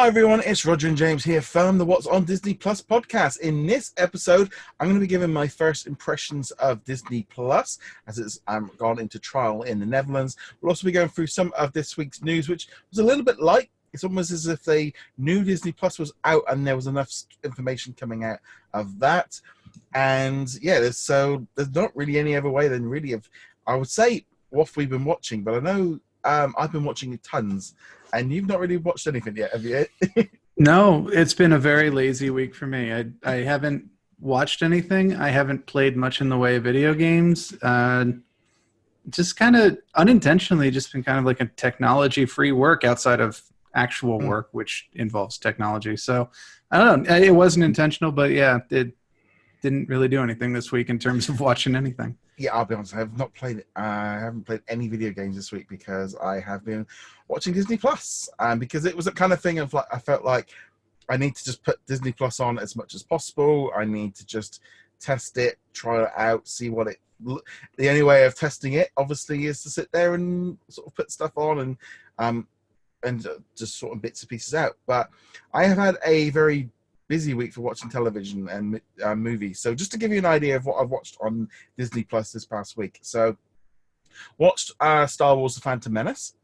Hi everyone, it's Roger and James here from the What's on Disney Plus podcast. In this episode, I'm going to be giving my first impressions of Disney Plus as it's gone into trial in the Netherlands. We'll also be going through some of this week's news, which was a little bit light. It's almost as if they knew Disney Plus was out and there was enough information coming out of that. And yeah, there's not really any other way than really I would say what we've been watching, but I know I've been watching tons. And you've not really watched anything yet, have you? No, it's been a very lazy week for me. I haven't watched anything. I haven't played much in the way of video games. Just kind of unintentionally just been kind of like a technology-free work outside of actual work, which involves technology. So, I don't know. It wasn't intentional, but yeah, it didn't really do anything this week in terms of watching anything. Yeah, I'll be honest. I haven't played any video games this week because I have been watching Disney Plus. Because it was a kind of thing of like I felt like I need to just put Disney Plus on as much as possible. I need to just test it, try it out, see what it. The only way of testing it, obviously, is to sit there and sort of put stuff on and just sort of bits and pieces out. But I have had a very busy week for watching television and movies. So just to give you an idea of what I've watched on Disney Plus this past week. So watched Star Wars: The Phantom Menace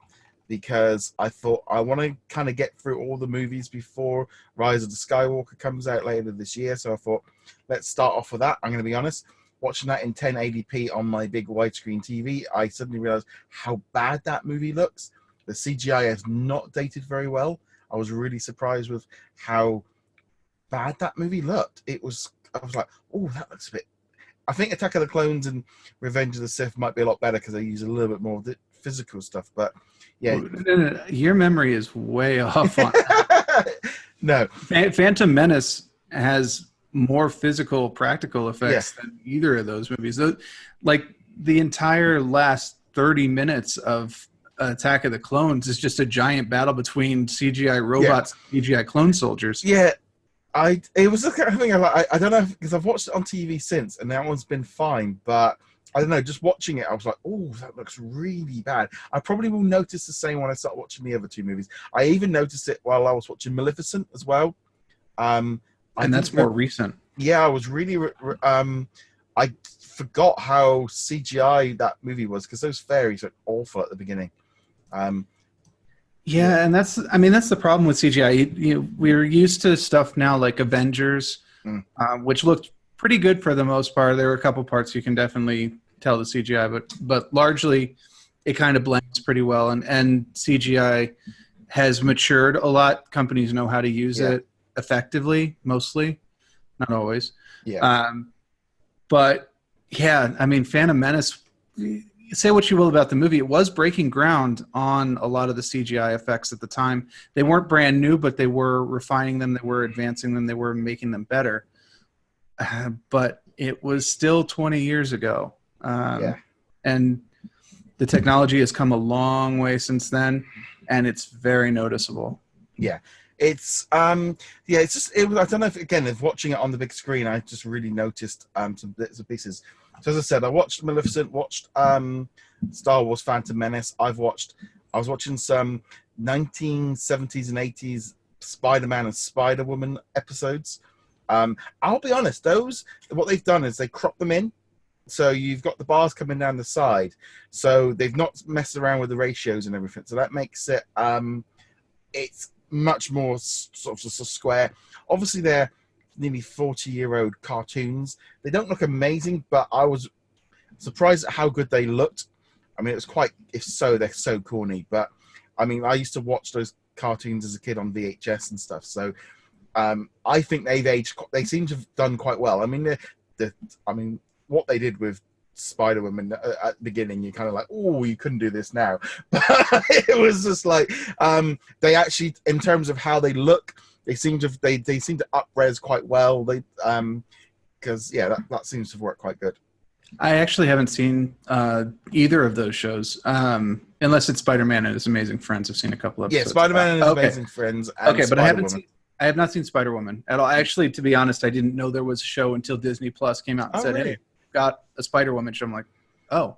because I thought I want to kind of get through all the movies before Rise of the Skywalker comes out later this year. So I thought, let's start off with that. I'm going to be honest, watching that in 1080p on my big widescreen TV, I suddenly realized how bad that movie looks. The CGI has not dated very well. I was really surprised with how bad that movie looked. I was like, oh, that looks a bit. I think Attack of the Clones and Revenge of the Sith might be a lot better because they use a little bit more of the physical stuff. But yeah, no. Your memory is way off on No, Phantom Menace has more physical, practical effects than either of those movies. Like the entire last 30 minutes of Attack of the Clones is just a giant battle between CGI robots and CGI clone soldiers. Yeah. It was the kind of thing I don't know because I've watched it on TV since and that one's been fine, but I don't know, just watching it I was like, oh, that looks really bad. I probably will notice the same when I start watching the other two movies. I even noticed it while I was watching Maleficent as well. And that's more recent. Yeah, I was really I forgot how CGI that movie was because those fairies are awful at the beginning. Yeah, and that's the problem with CGI. We're used to stuff now like Avengers, which looked pretty good for the most part. There were a couple parts you can definitely tell the CGI, but largely it kind of blends pretty well. And CGI has matured a lot. Companies know how to use it effectively, mostly, not always. Yeah. But yeah, Phantom Menace. Say what you will about the movie, it was breaking ground on a lot of the CGI effects at the time. They weren't brand new, but they were refining them, they were advancing them, they were making them better. But it was still 20 years ago. And the technology has come a long way since then, and it's very noticeable. Yeah. It's it's just I don't know if watching it on the big screen I just really noticed some bits and pieces. So as I said, I watched Maleficent, watched Star Wars: Phantom Menace. I was watching some 1970s and 80s Spider-Man and Spider-Woman episodes. I'll be honest, what they've done is they crop them in. So you've got the bars coming down the side. So they've not messed around with the ratios and everything. So that makes it it's much more sort of square. Obviously, they're nearly 40-year-old cartoons. They don't look amazing, but I was surprised at how good they looked. I mean, it was quite, they're so corny, but I mean, I used to watch those cartoons as a kid on VHS and stuff. So I think they've aged, they seem to have done quite well. I mean, what they did with Spider-Woman at the beginning, you're kind of like, oh, you couldn't do this now. But it was just like, they actually, in terms of how they look, they seem to up-res quite well. They because that seems to have worked quite good. I actually haven't seen either of those shows, unless it's Spider-Man and His Amazing Friends. I've seen a couple episodes. Yeah, Spider-Man and His Amazing Friends. And but I have not seen Spider-Woman at all. Actually, to be honest, I didn't know there was a show until Disney Plus came out and said, really? "Hey, got a Spider-Woman show." I'm like, "Oh,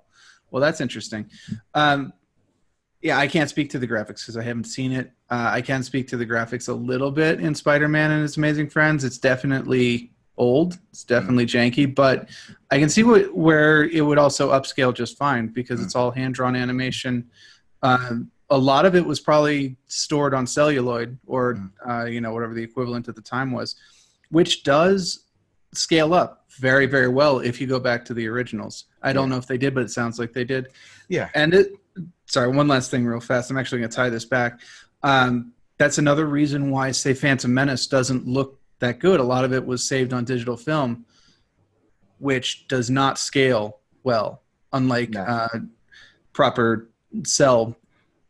well, that's interesting." Yeah, I can't speak to the graphics because I haven't seen it. I can speak to the graphics a little bit in Spider-Man and His Amazing Friends. It's definitely old. It's Mm, definitely janky, but I can see where it would also upscale just fine because mm, it's all hand-drawn animation. A lot of it was probably stored on celluloid or mm. whatever the equivalent at the time was, which does scale up very, very well if you go back to the originals. I don't Yeah, know if they did, but it sounds like they did. yeah, And sorry, one last thing real fast. I'm actually going to tie this back. That's another reason why, say, Phantom Menace doesn't look that good. A lot of it was saved on digital film, which does not scale well, unlike no, proper cell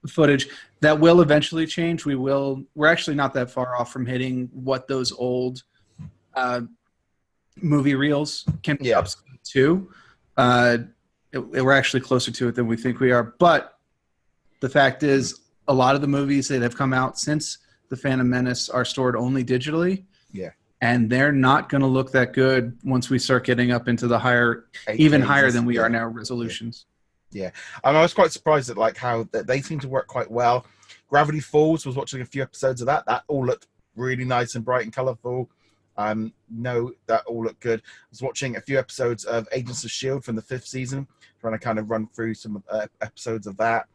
footage. That will eventually change. We're actually not that far off from hitting what those old uh, movie reels can be yeah, upscaled to. Uh, we're actually closer to it than we think we are. But the fact mm, is, a lot of the movies that have come out since The Phantom Menace are stored only digitally, yeah. and they're not going to look that good once we start getting up into the higher, even 8Ks, higher than we are yeah, now, yeah, resolutions. yeah. I was quite surprised at like how they seem to work quite well. Gravity Falls, was watching a few episodes of that. That all looked really nice and bright and colourful. No, that all looked good. I was watching a few episodes of Agents of Shield from the 5th season, trying to kind of run through some episodes of that.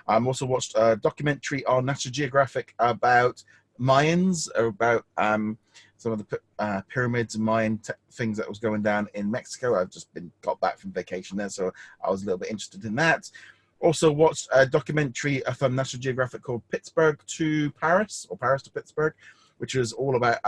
Also watched a documentary on National Geographic about Mayans, about some of the pyramids and Mayan things that was going down in Mexico. I've just got back from vacation there, so I was a little bit interested in that. Also watched a documentary from National Geographic called Pittsburgh to Paris, or Paris to Pittsburgh, which was all about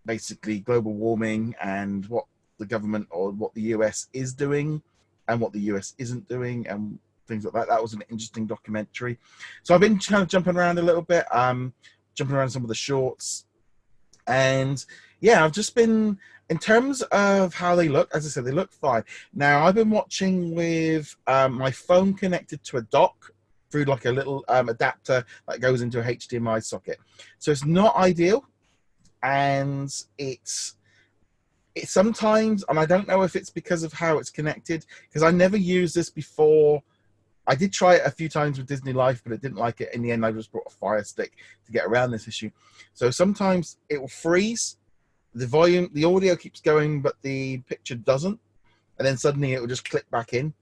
basically global warming and what the government or what the US is doing and what the US isn't doing and things like that. That was an interesting documentary. So I've been kind of jumping around a little bit, jumping around some of the shorts. And yeah, I've just been, in terms of how they look, as I said, they look fine. Now, I've been watching with my phone connected to a dock through like a little adapter that goes into a HDMI socket. So it's not ideal. And it's sometimes, and I don't know if it's because of how it's connected, because I never used this before. I did try it a few times with Disney Life, but it didn't like it. In the end, I just brought a Fire Stick to get around this issue. So sometimes it will freeze, the volume, the audio keeps going, but the picture doesn't, and then suddenly it will just click back in.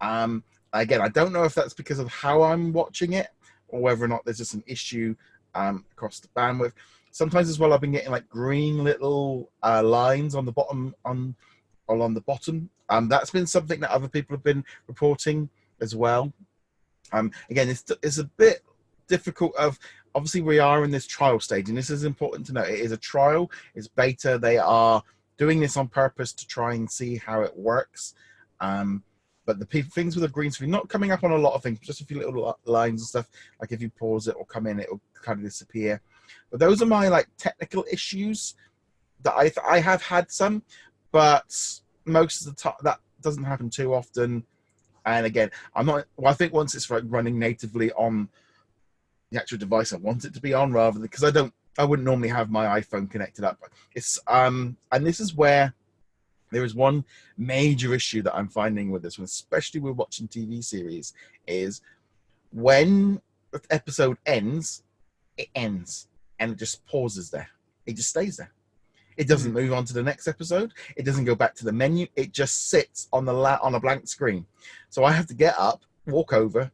Again, I don't know if that's because of how I'm watching it, or whether or not there's just an issue across the bandwidth. Sometimes as well, I've been getting like green little lines on the bottom on the bottom. That's been something that other people have been reporting as well. Again, it's a bit difficult. Of obviously we are in this trial stage, and this is important to note. It is a trial. It's beta. They are doing this on purpose to try and see how it works. But the things with the green screen not coming up on a lot of things, just a few little lines and stuff. Like if you pause it or come in, it will kind of disappear. But those are my like technical issues that I have had some, but most of the time that doesn't happen too often. And again, I'm not. Well, I think once it's like running natively on the actual device I want it to be on, rather than because I wouldn't normally have my iPhone connected up. It's and this is where there is one major issue that I'm finding with this one, especially with watching TV series, is when the episode ends, it ends and it just pauses there. It just stays there. It doesn't move on to the next episode. It doesn't go back to the menu. It just sits on on a blank screen. So I have to get up, walk over,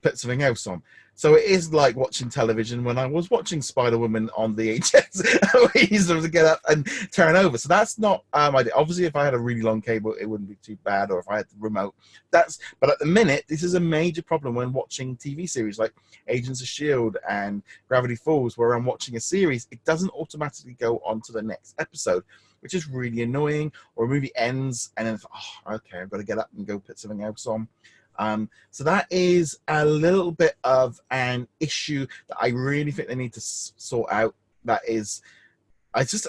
put something else on. So it is like watching television when I was watching Spider-Woman on VHS. We used to get up and turn over. So that's not ideal. Obviously, if I had a really long cable, it wouldn't be too bad, or if I had the remote. But at the minute, this is a major problem when watching TV series like Agents of Shield and Gravity Falls, where I'm watching a series. It doesn't automatically go on to the next episode, which is really annoying. Or a movie ends and then, oh, okay, I've got to get up and go put something else on. So that is a little bit of an issue that I really think they need to sort out. That is, it's just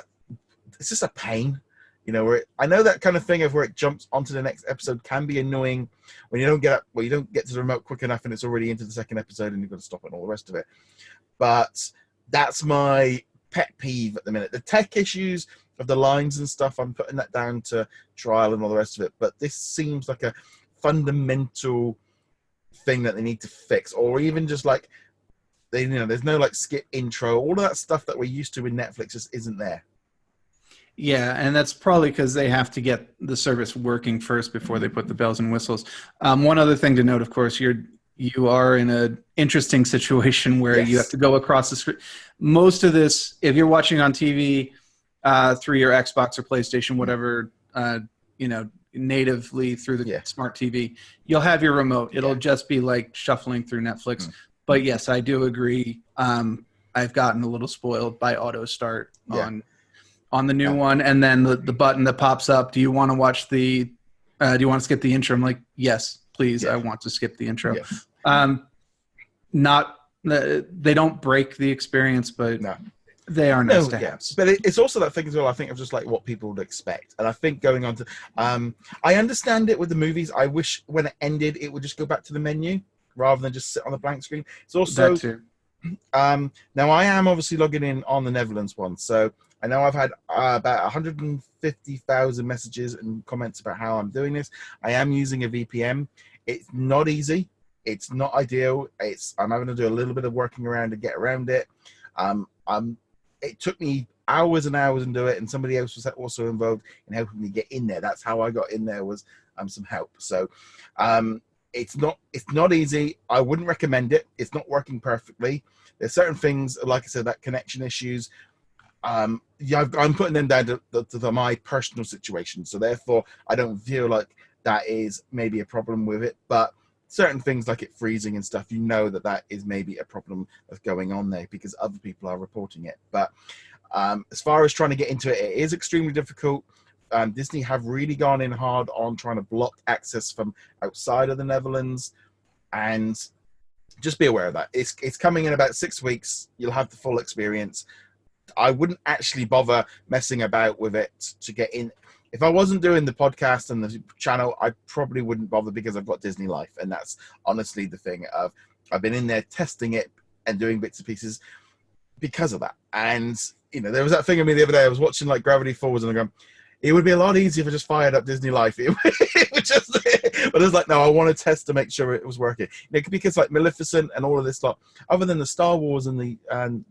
a pain, where I know that kind of thing of where it jumps onto the next episode can be annoying when you don't get up, well, you don't get to the remote quick enough and it's already into the second episode and you've got to stop it and all the rest of it. But that's my pet peeve at the minute. The tech issues of the lines and stuff, I'm putting that down to trial and all the rest of it. But this seems like a fundamental thing that they need to fix, or even just like there's no like skip intro. All of that stuff that we're used to in Netflix just isn't there. Yeah, and that's probably because they have to get the service working first before they put the bells and whistles. One other thing to note, of course, you are in an interesting situation where you have Yes. to go across the screen. Most of this, if you're watching on TV through your Xbox or PlayStation, whatever, natively through the smart TV, you'll have your remote. It'll just be like shuffling through Netflix. But yes, I do agree. I've gotten a little spoiled by auto start on the new one, and then the button that pops up. Do you want to watch do you want to skip the intro? I'm like, yes, please. I want to skip the intro. Yes. They don't break the experience, but they are nice to have. But it's also that thing as well, I think, of just like what people would expect. And I think going on to, I understand it with the movies. I wish when it ended, it would just go back to the menu rather than just sit on the blank screen. It's also, that too. Now I am obviously logging in on the Netherlands one. So I know I've had about 150,000 messages and comments about how I'm doing this. I am using a VPN. It's not easy. It's not ideal. I'm having to do a little bit of working around to get around it. It took me hours and hours to do it, and somebody else was also involved in helping me get in there. That's how I got in there, was some help. So it's not easy. I wouldn't recommend it. It's not working perfectly. There's certain things, like I said, that connection issues. I'm putting them down to my personal situation, so therefore I don't feel like that is maybe a problem with it. But certain things like it freezing and stuff, that is maybe a problem that's going on there because other people are reporting it. But as far as trying to get into it, it is extremely difficult. Disney have really gone in hard on trying to block access from outside of the Netherlands, and just be aware of that. It's coming in about 6 weeks. You'll have the full experience. I wouldn't actually bother messing about with it to get in. If I wasn't doing the podcast and the channel, I probably wouldn't bother because I've got Disney Life. And that's honestly the thing. I've been in there testing it and doing bits and pieces because of that. And, there was that thing of me the other day. I was watching like Gravity Falls and I'm going, it would be a lot easier if I just fired up Disney Life. But it's like, no, I want to test to make sure it was working. Because like Maleficent and all of this stuff, other than the Star Wars and the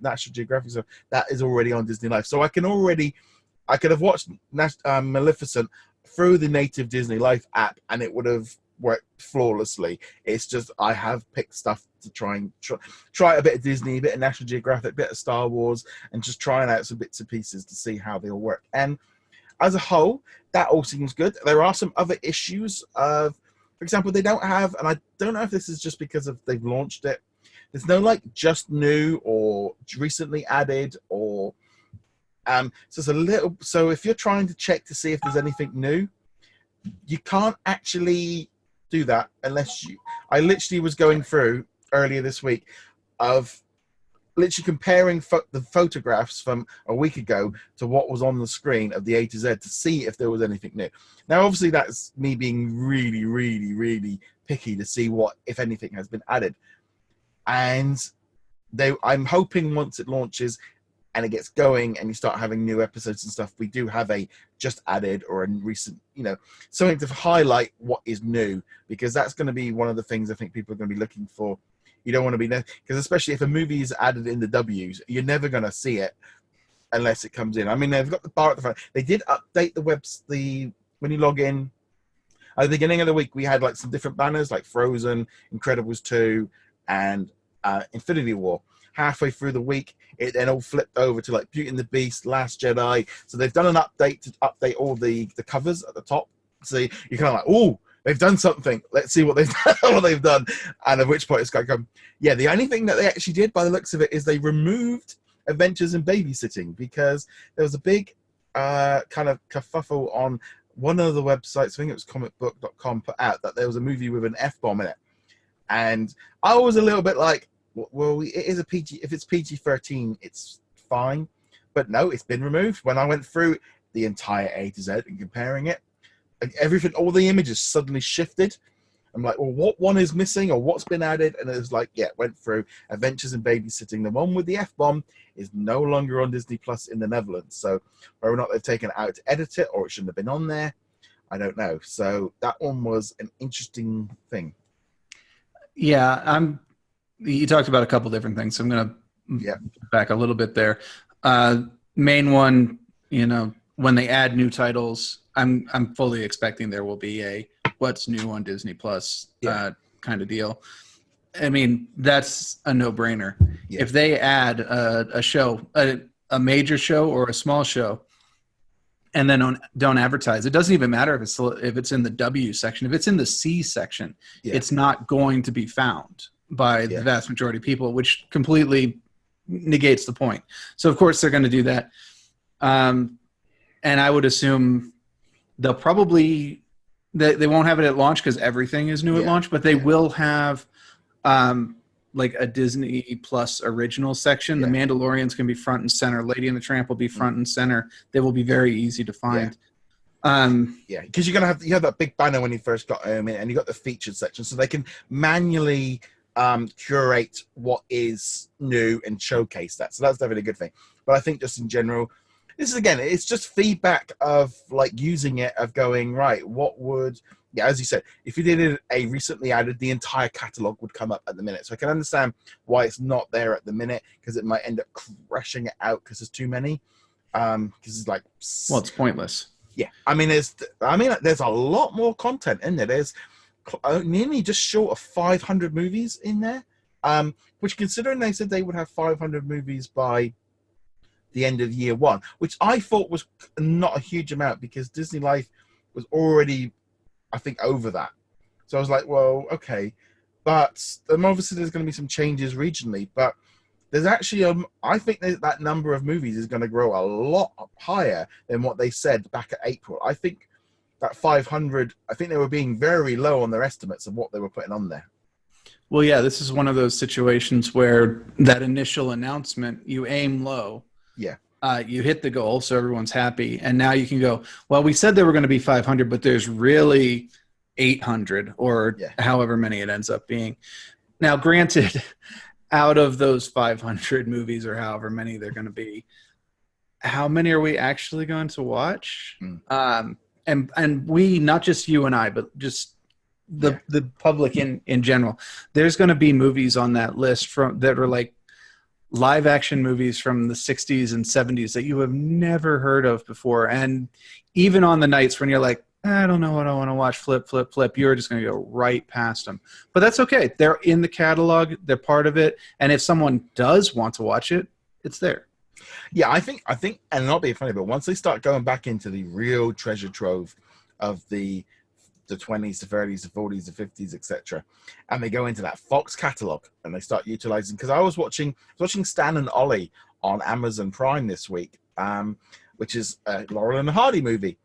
National Geographic stuff, that is already on Disney Life. So I could have watched Maleficent through the native Disney Life app, and it would have worked flawlessly. It's just I have picked stuff to try a bit of Disney, a bit of National Geographic, a bit of Star Wars, and just trying out some bits and pieces to see how they all work. And as a whole, that all seems good. There are some other issues. For example, they don't have, and I don't know if this is just because they've launched it. There's no like just new or recently added or so it's a little. So if you're trying to check to see if there's anything new, you can't actually do that unless you. I literally was going through earlier this week of literally comparing the photographs from a week ago to what was on the screen of the A to Z to see if there was anything new. Now, obviously, that's me being really, really, really picky to see if anything has been added. And I'm hoping once it launches and it gets going and you start having new episodes and stuff, we do have a just added or a recent, something to highlight what is new, because that's going to be one of the things I think people are going to be looking for. You don't want to be there because especially if a movie is added in the W's, you're never going to see it unless it comes in. I mean, they've got the bar at the front. They did update when you log in at the beginning of the week. We had like some different banners like Frozen, Incredibles 2, and Infinity War. Halfway through the week, it then all flipped over to like Beauty and the Beast, Last Jedi. So they've done an update to update all the covers at the top. So you're kind of like, oh, they've done something. Let's see what they've done. And at which point it's going to come. Yeah, the only thing that they actually did by the looks of it is they removed Adventures in Babysitting, because there was a big kind of kerfuffle on one of the websites, I think it was comicbook.com, put out that there was a movie with an F-bomb in it. And I was a little bit like, well, it is a PG. If it's PG-13, it's fine. But no, it's been removed. When I went through the entire A to Z and comparing it, everything, all the images suddenly shifted. I'm like, well, what one is missing or what's been added? And it was like, yeah, went through Adventures in Babysitting. The one with the F-bomb is no longer on Disney Plus in the Netherlands. So whether or not they've taken it out to edit it or it shouldn't have been on there, I don't know. So that one was an interesting thing. Yeah, you talked about a couple different things, so I'm going to Yeah, back a little bit there. Main one, when they add new titles, I'm fully expecting there will be a what's new on Disney Plus yeah, kind of deal. I mean, that's a no-brainer. yeah, If they add a show, a major show or a small show, and then don't advertise, it doesn't even matter if it's in the W section. If it's in the C section, yeah, it's not going to be found by the yeah, vast majority of people, which completely negates the point. So of course they're going to do that, and I would assume they'll probably they won't have it at launch because everything is new at yeah, launch, but they yeah, will have um, like a Disney Plus original section. The yeah, Mandalorian's going to be front and center. Lady and the Tramp will be mm, front and center. They will be very easy to yeah. find. Um, Yeah, because you're gonna have that big banner when you first got home, and you got the featured section, so they can manually curate what is new and showcase that. So that's definitely a good thing. But I think just in general, this is again, it's just feedback of like using it, of going right. What would, yeah, as you said, if you did a recently added, the entire catalog would come up at the minute. So I can understand why it's not there at the minute, because it might end up crashing it out because there's too many. Because it's like, well, it's pointless. yeah, I mean, there's a lot more content in there. There's nearly just short of 500 movies in there, which, considering they said they would have 500 movies by the end of year one, which I thought was not a huge amount, because Disney Life was already, I think, over that. So I was like, well, okay, but obviously there's going to be some changes regionally, but there's actually I think that number of movies is going to grow a lot higher than what they said back at April. I think that 500, I think they were being very low on their estimates of what they were putting on there. Well, yeah, this is one of those situations where that initial announcement, you aim low, Yeah, you hit the goal, so everyone's happy, and now you can go, well, we said there were going to be 500, but there's really 800 or yeah, however many it ends up being. Now, granted, out of those 500 movies or however many they're going to be, how many are we actually going to watch? mm, And we, not just you and I, but just yeah, the public in general, there's going to be movies on that list that are like live action movies from the 60s and 70s that you have never heard of before. And even on the nights when you're like, I don't know what I want to watch, flip, flip, flip, you're just going to go right past them. But that's okay. They're in the catalog. They're part of it. And if someone does want to watch it, it's there. yeah. I think, and not being funny, but once they start going back into the real treasure trove of the 20s, the 30s, the 40s, the 50s, etc., and they go into that Fox catalog and they start utilizing. Because I was watching Stan and Ollie on Amazon Prime this week, which is a Laurel and Hardy movie.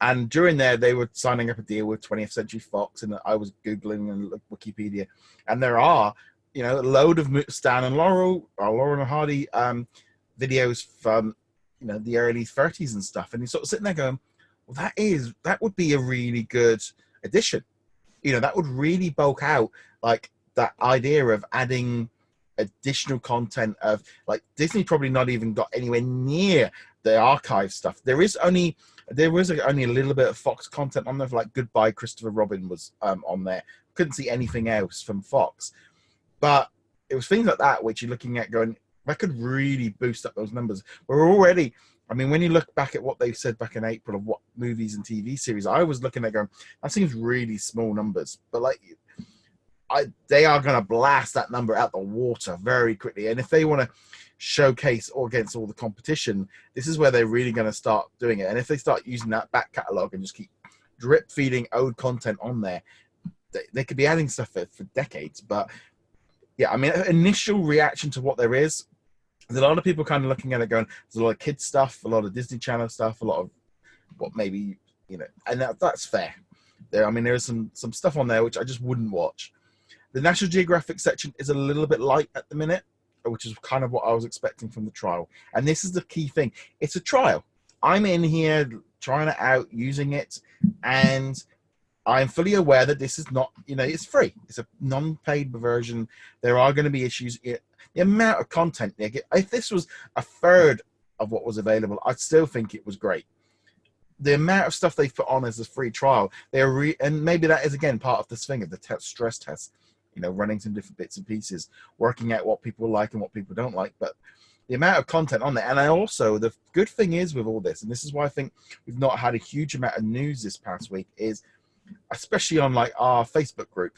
And during there, they were signing up a deal with 20th Century Fox, and I was Googling and Wikipedia, and there are, a load of Stan and Laurel and Hardy videos from, the early 30s and stuff. And you're sort of sitting there going, well, that would be a really good addition. That would really bulk out like that idea of adding additional content of, like, Disney probably not even got anywhere near the archive stuff. There was only a little bit of Fox content on there, for like Goodbye Christopher Robin was on there. Couldn't see anything else from Fox, but it was things like that which you're looking at going, that could really boost up those numbers. We're already, I mean, when you look back at what they said back in April of what movies and TV series, I was looking at going, that seems really small numbers, but like, they are going to blast that number out the water very quickly. And if they want to showcase or against all the competition, this is where they're really going to start doing it. And if they start using that back catalog and just keep drip feeding old content on there, they could be adding stuff for decades. But yeah, I mean, initial reaction to what there is, there's a lot of people kind of looking at it going, there's a lot of kids stuff, a lot of Disney Channel stuff, a lot of what maybe, and that's fair. There's some stuff on there which I just wouldn't watch. The National Geographic section is a little bit light at the minute, which is kind of what I was expecting from the trial. And this is the key thing. It's a trial. I'm in here trying it out, using it, and I'm fully aware that this is not, it's free. It's a non-paid version. There are going to be issues. The amount of content they get, if this was a third of what was available, I'd still think it was great. The amount of stuff they put on as a free trial, and maybe that is, again, part of this thing of the stress test. running some different bits and pieces, working out what people like and what people don't like. But the amount of content on there, and the good thing is with all this, and this is why I think we've not had a huge amount of news this past week, is especially on like our Facebook group,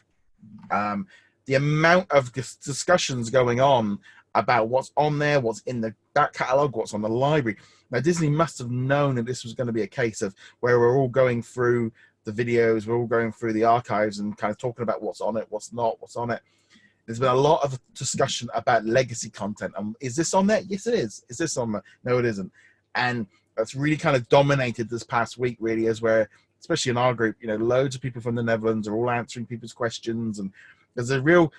the amount of discussions going on about what's on there, what's in the back catalogue, what's on the library. Now, Disney must have known that this was going to be a case of where we're all going through the videos, we're all going through the archives and kind of talking about what's on it, what's not, what's on it. There's been a lot of discussion about legacy content. Is this on there? Yes, it is. Is this on there? No, it isn't. And that's really kind of dominated this past week, really, as where, especially in our group, loads of people from the Netherlands are all answering people's questions. And there's a real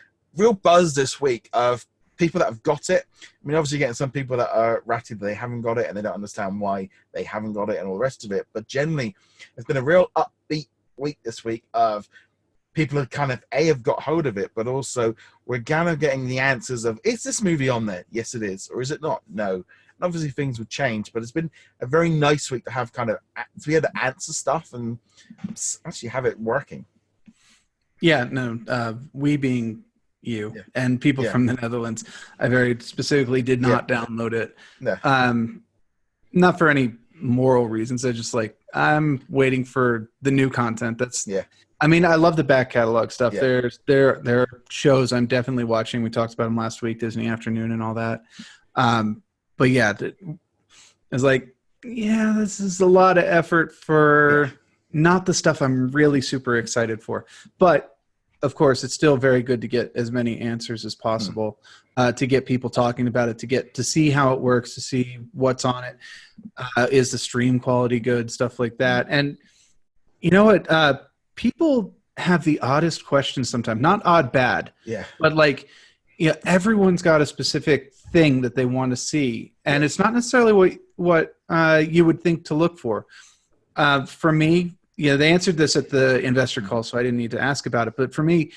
buzz this week of people that have got it. I mean, obviously, you're getting some people that are ratted that they haven't got it and they don't understand why they haven't got it and all the rest of it. But generally, it's been a real upbeat week this week of people have kind of have got hold of it, but also we're kind of getting the answers of, is this movie on there? Yes, it is. Or is it not? No. And obviously things would change, but it's been a very nice week to have to be able to answer stuff and actually have it working. Yeah, no, we being you and people from the Netherlands, I very specifically did not download it. No. Not for any moral reasons. I just I'm waiting for the new content. I mean, I love the back catalog stuff. Yeah. There are shows I'm definitely watching. We talked about them last week, Disney Afternoon and all that. But yeah, it's this is a lot of effort for not the stuff I'm really super excited for. But of course, it's still very good to get as many answers as possible, to get people talking about it, to see how it works, to see what's on it. Is the stream quality good, stuff like that. And you know what? People have the oddest questions sometimes. Not odd bad, but everyone's got a specific thing that they want to see, and it's not necessarily what you would think to look for. For me, they answered this at the investor call, so I didn't need to ask about it. But for me,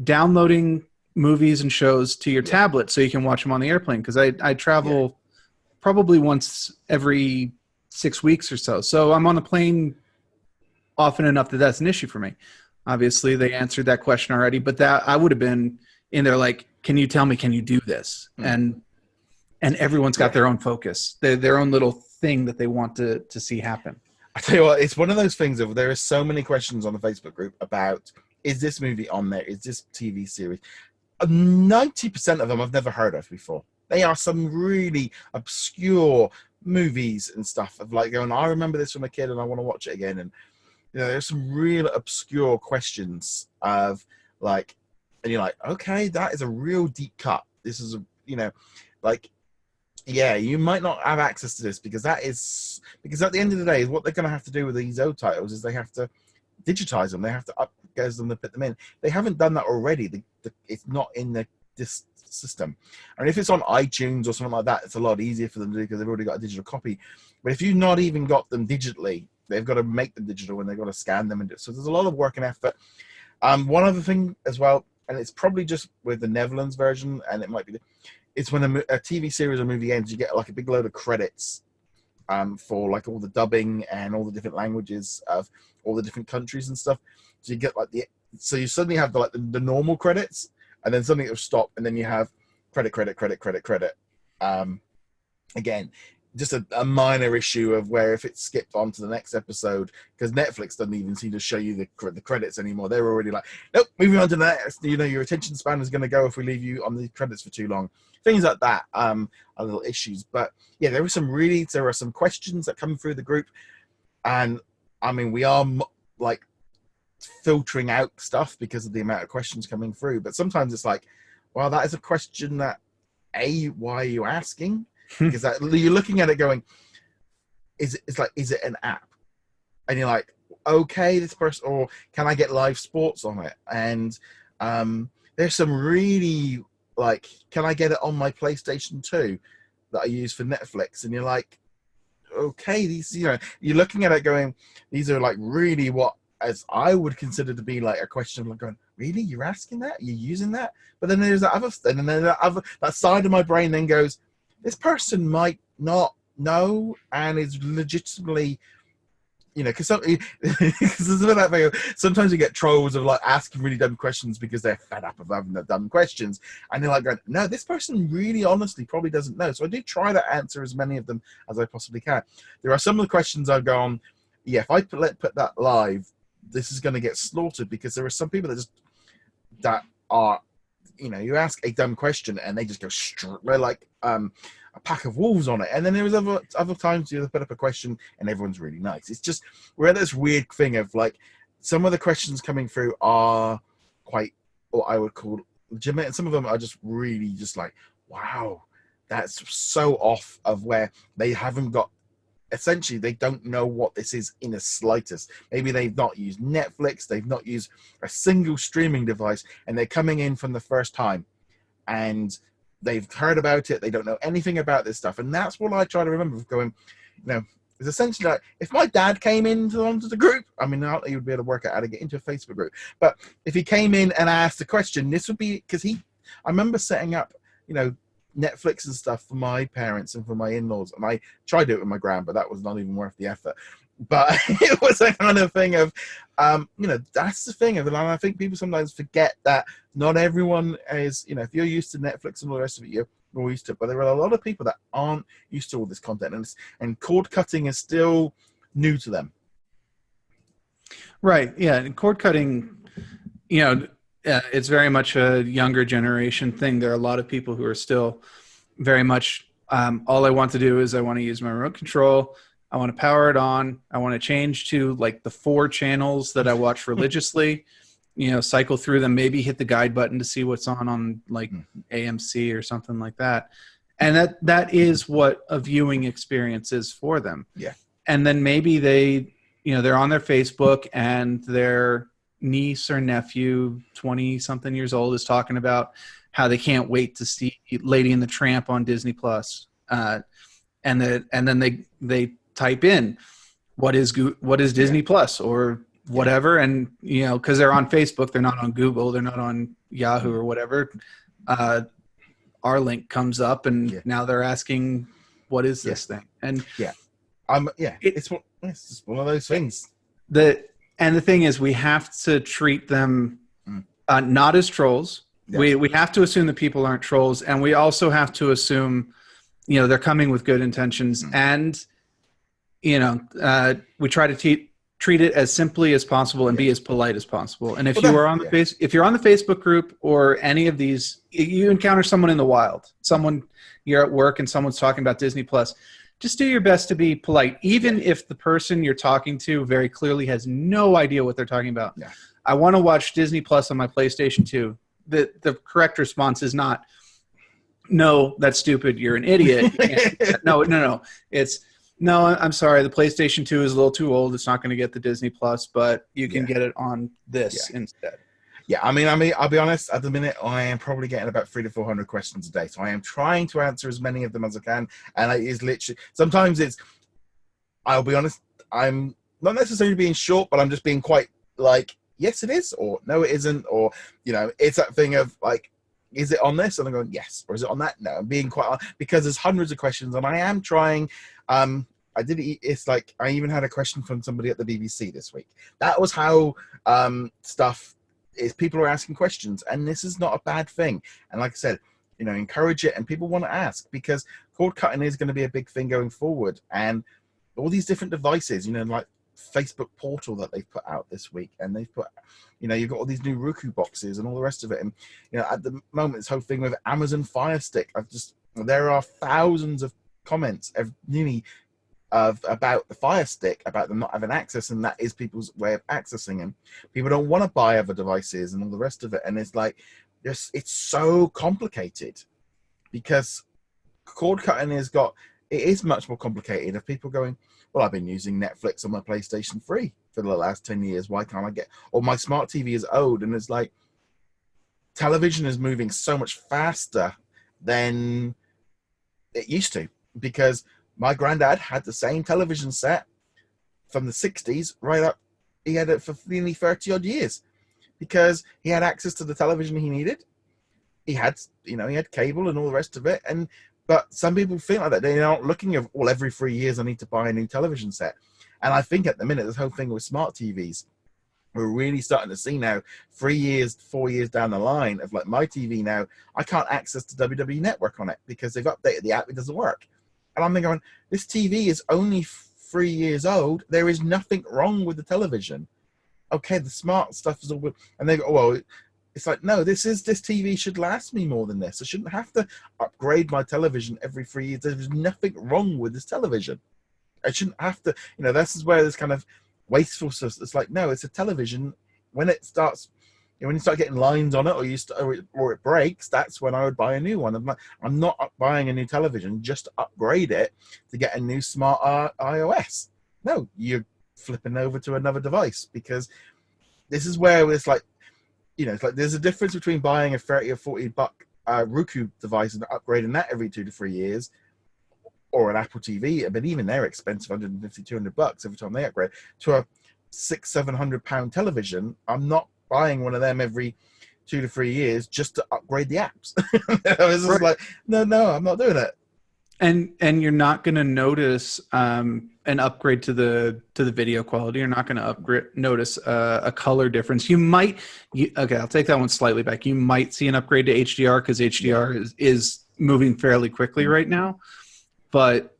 downloading movies and shows to your tablet so you can watch them on the airplane, because I travel probably once every 6 weeks or so. So I'm on the plane often enough that that's an issue for me. Obviously, they answered that question already, but that I would have been in there can you tell me, can you do this? And everyone's got their own focus, their own little thing that they want to see happen. I tell you what, it's one of those things of there are so many questions on the Facebook group about, is this movie on there? Is this TV series? 90% of them I've never heard of before. They are some really obscure movies and stuff of going, I remember this from a kid and I want to watch it again. And there's some real obscure questions of and you're like, okay, that is a real deep cut. This is you might not have access to this because at the end of the day, what they're going to have to do with these old titles is they have to digitize them. They have to upgrade them and put them in. They haven't done that already. It's not in this system. And if it's on iTunes or something like that, it's a lot easier for them to do because they've already got a digital copy. But if you've not even got them digitally, they've got to make them digital and they've got to scan them. So there's a lot of work and effort. One other thing as well, and it's probably just with the Netherlands version, and it might be, it's when a TV series or movie ends, you get a big load of credits for all the dubbing and all the different languages of all the different countries and stuff. So you get so you suddenly have the normal credits, and then suddenly it'll stop, and then you have credit. Again, just a minor issue of where if it's skipped on to the next episode, because Netflix doesn't even seem to show you the credits anymore. They're already nope, moving on to the next. Your attention span is going to go if we leave you on the credits for too long. Things like that are little issues. But yeah, there are some questions that come through the group, and I mean we are filtering out stuff because of the amount of questions coming through. But sometimes it's well, that is a question that why are you asking? Because you're looking at it going, is it an app? And you're like, okay, this person, or can I get live sports on it? And there's some really can I get it on my PlayStation 2 that I use for Netflix? And you're like, okay, these, you're looking at it going, these are really what as I would consider to be a question of going, really, you're asking that? You're using that? But then there's that other thing, and then that side of my brain then goes, this person might not know and is legitimately you know, because there's that thing of, sometimes you get trolls of like asking really dumb questions because they're fed up of having the dumb questions, and they're like going, no, this person really honestly probably doesn't know. So I do try to answer as many of them as I possibly can. There are some of the questions I've gone, yeah, if I put that live, this is going to get slaughtered, because there are some people that are, you know, you ask a dumb question and they just go straight, they're like a pack of wolves on it. And then there was other times you put up a question and everyone's really nice. It's just, we're at this weird thing of like, some of the questions coming through are quite what I would call legitimate, and some of them are just really just like, wow, that's so off of where they haven't got, essentially they don't know what this is in the slightest. Maybe they've not used Netflix, they've not used a single streaming device, and they're coming in from the first time, and they've heard about it, they don't know anything about this stuff. And that's what I try to remember of going, you know, it's essentially like, if my dad came onto the group, I mean, not that he would be able to work out how to get into a Facebook group, but if he came in and asked a question, this would be, because I remember setting up, you know, Netflix and stuff for my parents and for my in-laws, and I tried to do it with my gran, but that was not even worth the effort. But it was a kind of thing of, you know, that's the thing of it. And I think people sometimes forget that not everyone is, you know, if you're used to Netflix and all the rest of it, you're more used to it. But there are a lot of people that aren't used to all this content, and cord cutting is still new to them. Right. Yeah. And cord cutting, you know, it's very much a younger generation thing. There are a lot of people who are still very much, all I want to do is I want to use my remote control. I want to power it on. I want to change to like the 4 channels that I watch religiously, you know, cycle through them, maybe hit the guide button to see what's on like AMC or something like that. And that is what a viewing experience is for them. Yeah. And then maybe they, you know, they're on their Facebook and their niece or nephew, 20 something years old, is talking about how they can't wait to see Lady and the Tramp on Disney Plus. And then they type in what is Disney Plus or whatever. And, you know, cause they're on Facebook, they're not on Google, they're not on Yahoo or whatever. Our link comes up and now they're asking, what is this thing? And it's just one of those things. And the thing is, we have to treat them not as trolls. Yeah. We have to assume that people aren't trolls, and we also have to assume, you know, they're coming with good intentions. And, you know, we try to treat it as simply as possible and be as polite as possible. And if you're on the Facebook group or any of these, you encounter someone in the wild, someone you're at work and someone's talking about Disney Plus, just do your best to be polite, even if the person you're talking to very clearly has no idea what they're talking about. Yeah. I want to watch Disney Plus on my PlayStation 2. The correct response is not, no, that's stupid, you're an idiot. No. It's, no, I'm sorry, the PlayStation 2 is a little too old. It's not going to get the Disney Plus, but you can get it on this instead. Yeah, I mean, I'll be honest. At the minute, I am probably getting about 300 to 400 questions a day, so I am trying to answer as many of them as I can. And it is literally, sometimes it's, I'll be honest, I'm not necessarily being short, but I'm just being quite like, yes, it is, or no, it isn't, or, you know, it's that thing of like, is it on this? And I'm going, yes, or is it on that? No, I'm being quite, because there's hundreds of questions, and I am trying. It's like, I even had a question from somebody at the BBC this week. That was how stuff is, people are asking questions, and this is not a bad thing. And like I said, you know, encourage it, and people want to ask, because cord cutting is going to be a big thing going forward. And all these different devices, you know, like Facebook Portal that they've put out this week, and they've put, you know, you've got all these new Roku boxes and all the rest of it. And, you know, at the moment, this whole thing with Amazon Fire Stick, there are thousands of comments about the Fire Stick, about them not having access, and that is people's way of accessing them. People don't want to buy other devices and all the rest of it, and it's like, it's so complicated, because cord cutting is much more complicated. Of people going, well, I've been using Netflix on my PlayStation 3 for the last 10 years. Why can't I get, or my smart TV is old, and it's like, television is moving so much faster than it used to, because my granddad had the same television set from the 60s right up. He had it for nearly 30 odd years, because he had access to the television he needed. He had cable and all the rest of it. But some people feel like that. They're not looking at, well, every 3 years I need to buy a new television set. And I think at the minute, this whole thing with smart TVs, we're really starting to see now, 3 years, 4 years down the line of like my TV now, I can't access the WWE Network on it because they've updated the app, it doesn't work. And I'm going, this TV is only 3 years old. There is nothing wrong with the television. Okay, the smart stuff is all good. And they go, oh, well, it's like, no, this TV should last me more than this. I shouldn't have to upgrade my television every 3 years. There's nothing wrong with this television. I shouldn't have to, this is where this kind of wasteful stuff. It's like, no, it's a television. When it starts, when you start getting lines on it, or it breaks, that's when I would buy a new one. I'm not buying a new television just to upgrade it to get a new smart iOS. No, you're flipping over to another device, because this is where it's like, it's like there's a difference between buying a 30 or 40 buck Roku device and upgrading that every 2 to 3 years, or an Apple TV, but even they're expensive, 150, 200 bucks every time they upgrade, to a £600-700 television. I'm not buying one of them every 2 to 3 years just to upgrade the apps. It's just like, no, I'm not doing it. And you're not going to notice an upgrade to the video quality. You're not going to notice a color difference. Okay, I'll take that one slightly back. You might see an upgrade to HDR because HDR is moving fairly quickly right now. But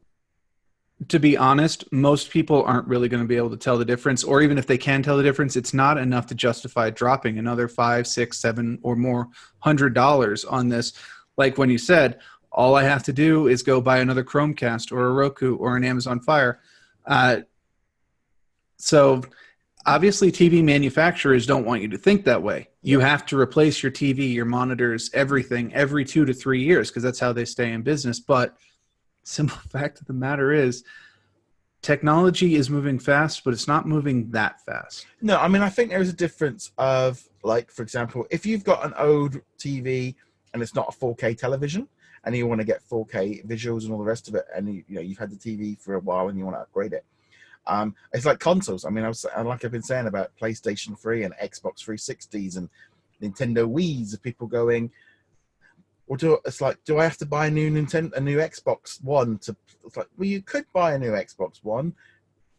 to be honest, most people aren't really going to be able to tell the difference, or even if they can tell the difference, it's not enough to justify dropping another $5, $6, $7 or more $100 on this. Like when you said, all I have to do is go buy another Chromecast or a Roku or an Amazon Fire. So obviously TV manufacturers don't want you to think that way. You have to replace your TV, your monitors, everything every 2 to 3 years because that's how they stay in business. But simple fact of the matter is technology is moving fast, but it's not moving that fast. No, I mean, I think there's a difference of, like, for example, if you've got an old TV and it's not a 4K television and you want to get 4K visuals and all the rest of it, and you've had the TV for a while and you want to upgrade it. It's like consoles. I mean, like I've been saying about PlayStation 3 and Xbox 360s and Nintendo Wii's, of people going, do I have to buy a new Xbox One to? It's like, well, you could buy a new Xbox One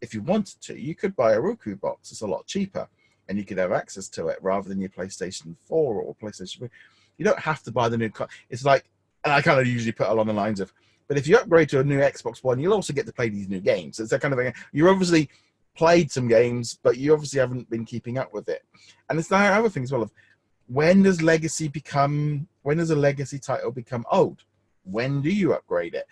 if you wanted to. You could buy a Roku box; it's a lot cheaper, and you could have access to it rather than your PlayStation 4 or PlayStation 3. You don't have to buy the new. It's like, and I kind of usually put along the lines of, but if you upgrade to a new Xbox One, you'll also get to play these new games. It's that kind of thing. You obviously played some games, but you obviously haven't been keeping up with it. And it's the other thing as well of, when does a legacy title become old? When do you upgrade it?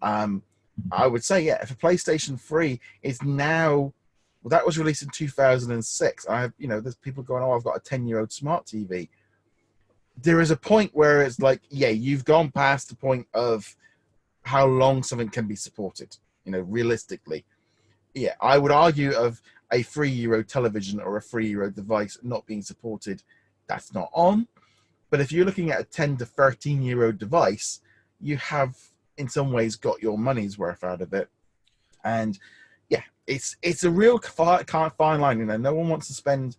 I would say, if a PlayStation 3 is now, well, that was released in 2006. I have, there's people going, oh, I've got a 10-year-old smart TV. There is a point where it's like, you've gone past the point of how long something can be supported, realistically. Yeah, I would argue of a 3-year-old television or a 3-year-old device not being supported, that's not on. But if you're looking at a 10 to 13-year-old device, you have in some ways got your money's worth out of it. And it's a real fine line. No one wants to spend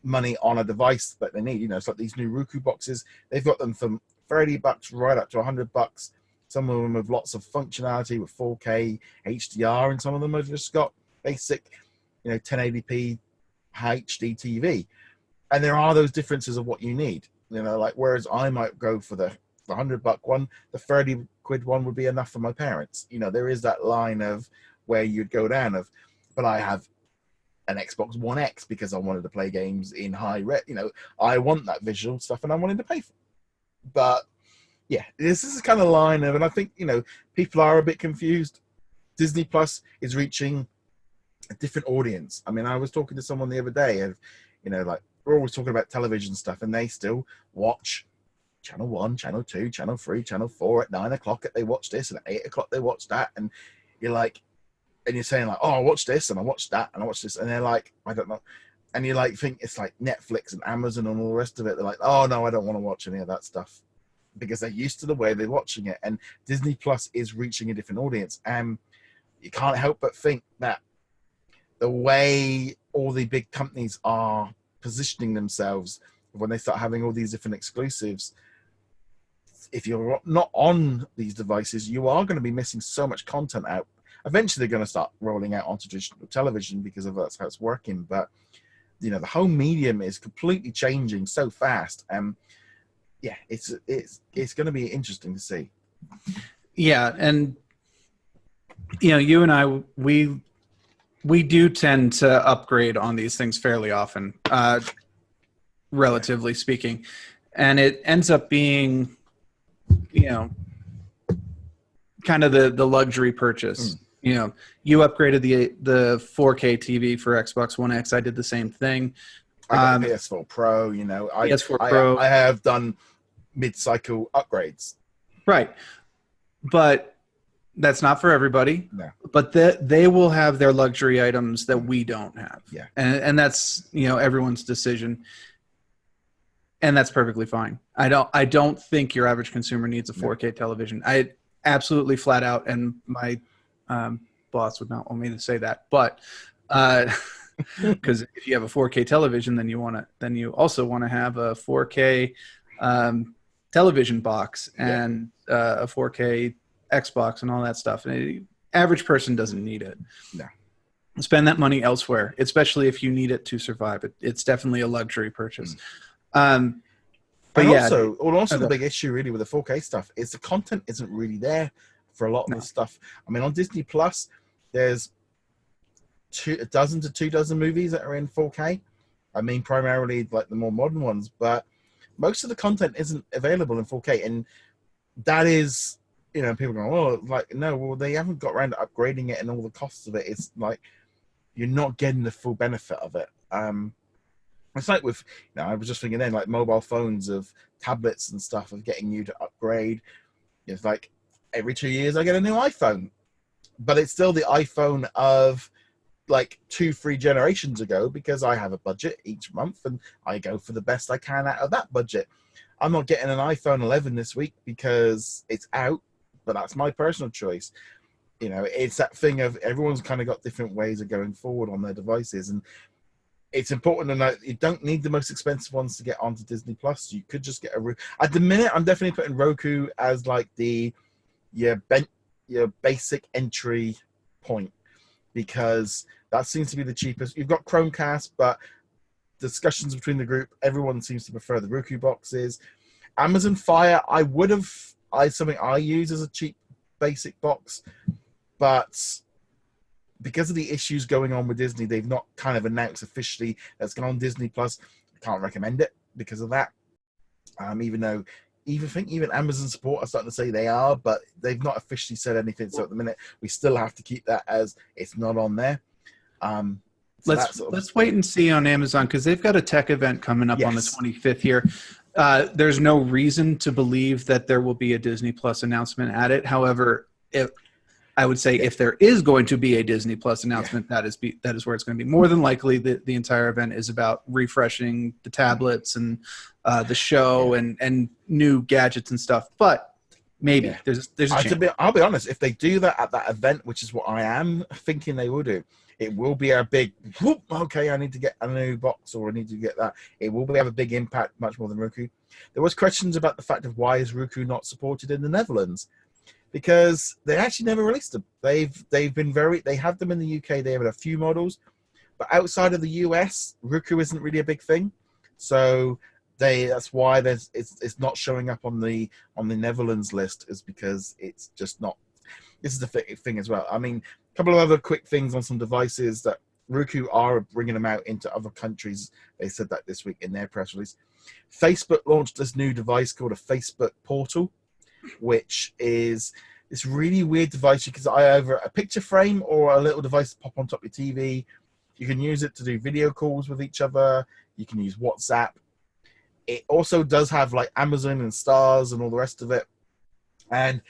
money on a device that they need. It's like these new Roku boxes. They've got them from $30 right up to $100. Some of them have lots of functionality with 4K HDR, and some of them have just got basic, 1080p HD TV. And there are those differences of what you need, like, whereas I might go for the $100 one, the 30 quid one would be enough for my parents. There is that line of where you'd go down of, but I have an Xbox One X because I wanted to play games in high res. I want that visual stuff and I wanted to pay for it. But this is the kind of line of, and I think, people are a bit confused. Disney Plus is reaching a different audience. I mean, I was talking to someone the other day of, like, we're always talking about television stuff, and they still watch Channel 1, Channel 2, Channel 3, Channel 4 at 9 o'clock. They watch this, and at 8 o'clock they watch that. And you're like, and you're saying like, oh, I watched this, and I watched that, and I watched this. And they're like, I don't know. And you like think it's like Netflix and Amazon and all the rest of it. They're like, oh, no, I don't want to watch any of that stuff, because they're used to the way they're watching it. And Disney Plus is reaching a different audience. And you can't help but think that the way all the big companies are positioning themselves, when they start having all these different exclusives, if you're not on these devices, you are going to be missing so much content out Eventually, they're going to start rolling out onto traditional television because of that's how it's working. But you know, the whole medium is completely changing so fast. Yeah, it's going to be interesting to see. Yeah, and you know, you and I, we do tend to upgrade on these things fairly often, relatively speaking, and it ends up being, you know, kind of the luxury purchase. You know, you upgraded the 4K TV for Xbox One X. I did the same thing. I got the PS4 Pro. You know, PS4 Pro. I have done mid-cycle upgrades. Right, but that's not for everybody. No. But they will have their luxury items that we don't have. Yeah. And that's, you know, everyone's decision. And that's perfectly fine. I don't think your average consumer needs a 4K television. I absolutely flat out, and my boss would not want me to say that, but because if you have a 4K television, then you also want to have a 4K television box and a 4K Xbox and all that stuff. And the average person doesn't need it. No. Spend that money elsewhere, especially if you need it to survive. It's definitely a luxury purchase. But also the big issue really with the 4K stuff is the content isn't really there for a lot of the stuff. I mean, on Disney Plus, there's a dozen to 24 movies that are in 4K. I mean, primarily like the more modern ones, but most of the content isn't available in 4K, and that is, you know, people go, oh, like, no, well, they haven't got around to upgrading it, and all the costs of it. It's like you're not getting the full benefit of it. It's like with, you know, I was just thinking then, like mobile phones, of tablets and stuff, of getting you to upgrade. It's like every 2 years I get a new iPhone, but it's still the iPhone of like 2-3 generations ago, because I have a budget each month and I go for the best I can out of that budget. I'm not getting an iPhone 11 this week because it's out, but that's my personal choice. You know, it's that thing of everyone's kind of got different ways of going forward on their devices, and it's important to note you don't need the most expensive ones to get onto Disney Plus. You could just get at the minute, I'm definitely putting Roku as like your basic entry point, because that seems to be the cheapest. You've got Chromecast, but discussions between the group, everyone seems to prefer the Roku boxes. Amazon Fire, something I use as a cheap basic box, but because of the issues going on with Disney, they've not kind of announced officially that's going on Disney Plus. I can't recommend it because of that. Even though even Amazon support are starting to say they are, but they've not officially said anything. So at the minute, we still have to keep that as it's not on there. Let's wait and see on Amazon, because they've got a tech event coming up on the 25th here. There's no reason to believe that there will be a Disney Plus announcement at it. However, I would say if there is going to be a Disney Plus announcement, that is where it's going to be. More than likely, the entire event is about refreshing the tablets and the show and new gadgets and stuff. But maybe there's a chance. I'll be honest, if they do that at that event, which is what I am thinking they will do, it will be a big whoop. Okay, I need to get a new box, or I need to get that. It will have a big impact, much more than Roku. There was questions about the fact of why is Roku not supported in the Netherlands, because they actually never released them. They have them in the UK. They have a few models, but outside of the US, Roku isn't really a big thing. So that's why it's not showing up on the Netherlands list, is because it's just not. This is the thing as well. I mean, a couple of other quick things on some devices that Roku are bringing them out into other countries. They said that this week in their press release. Facebook launched this new device called a Facebook Portal, which is this really weird device. You can either a picture frame or a little device to pop on top of your TV. You can use it to do video calls with each other. You can use WhatsApp. It also does have like Amazon and Stars and all the rest of it. And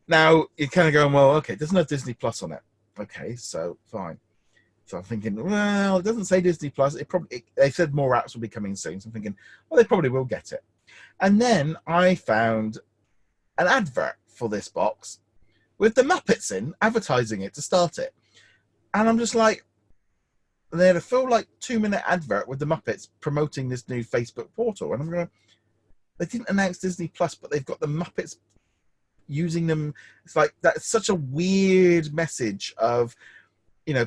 now you're kind of going, well, okay, there's no Disney Plus on it. Okay, so fine. So I'm thinking, well, it doesn't say Disney Plus. They said more apps will be coming soon. So I'm thinking, well, they probably will get it. And then I found an advert for this box with the Muppets in, advertising it to start it. And I'm just like, they had a full 2-minute advert with the Muppets promoting this new Facebook portal. And I'm going, they didn't announce Disney Plus, but they've got the Muppets using them. It's like that's such a weird message of, you know,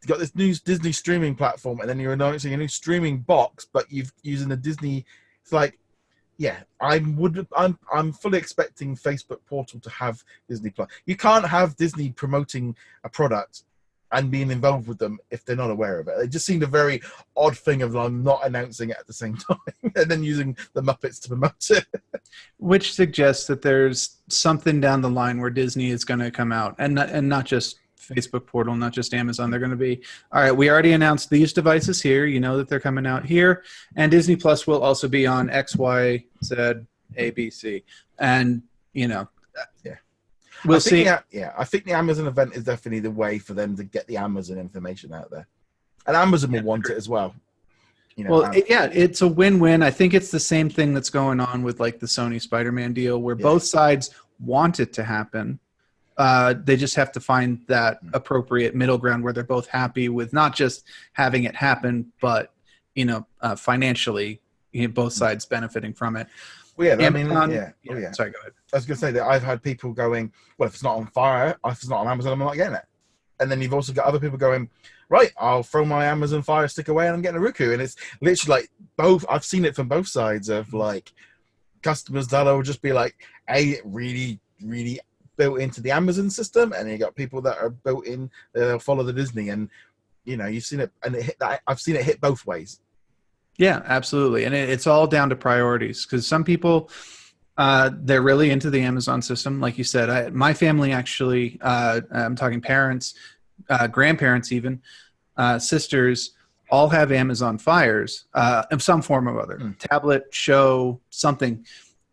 you got this new Disney streaming platform, and then you're announcing a new streaming box, but you've using the Disney. It's like, yeah, I'm fully expecting Facebook Portal to have Disney Plus. You can't have Disney promoting a product and being involved with them if they're not aware of it. It just seemed a very odd thing of them not announcing it at the same time and then using the Muppets to promote it. Which suggests that there's something down the line where Disney is going to come out, and not just Facebook Portal, not just Amazon. They're going to be, all right, we already announced these devices here. You know that they're coming out here. And Disney Plus will also be on X, Y, Z, A, B, C. And, you know, yeah. We'll see. I think the Amazon event is definitely the way for them to get the Amazon information out there. And Amazon will want it as well. You know, well, it's a win-win. I think it's the same thing that's going on with like the Sony Spider-Man deal where both sides want it to happen. They just have to find that appropriate middle ground where they're both happy with not just having it happen, but, you know, financially, you know, both sides benefiting from it. Well, yeah, Amazon, I mean, Sorry, go ahead. I was going to say that I've had people going, well, if it's not on Fire, if it's not on Amazon, I'm not getting it. And then you've also got other people going, right, I'll throw my Amazon Fire Stick away and I'm getting a Roku. And it's literally like both. I've seen it from both sides of like customers that will just be like, really, really built into the Amazon system, and you got people that are built in, they'll follow the Disney. And, you know, you've seen it, and I've seen it hit both ways. Yeah, absolutely. And it's all down to priorities, because some people, they're really into the Amazon system. Like you said, my family actually, I'm talking parents, grandparents even, sisters, all have Amazon Fires of some form or other, tablet, show, something,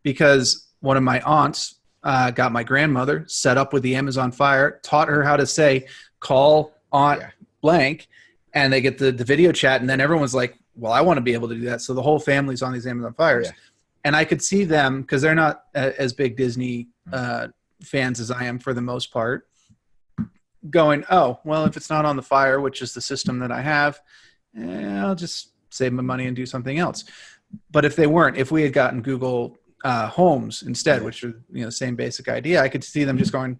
because one of my aunts got my grandmother set up with the Amazon Fire, taught her how to say, call Aunt blank, and they get the video chat, and then everyone's like, well, I want to be able to do that. So the whole family's on these Amazon Fires. Yeah. And I could see them, because they're not as big Disney fans as I am for the most part, going, oh, well, if it's not on the Fire, which is the system that I have, I'll just save my money and do something else. But if they weren't, if we had gotten Google Homes instead, which are, you know, same basic idea, I could see them just going,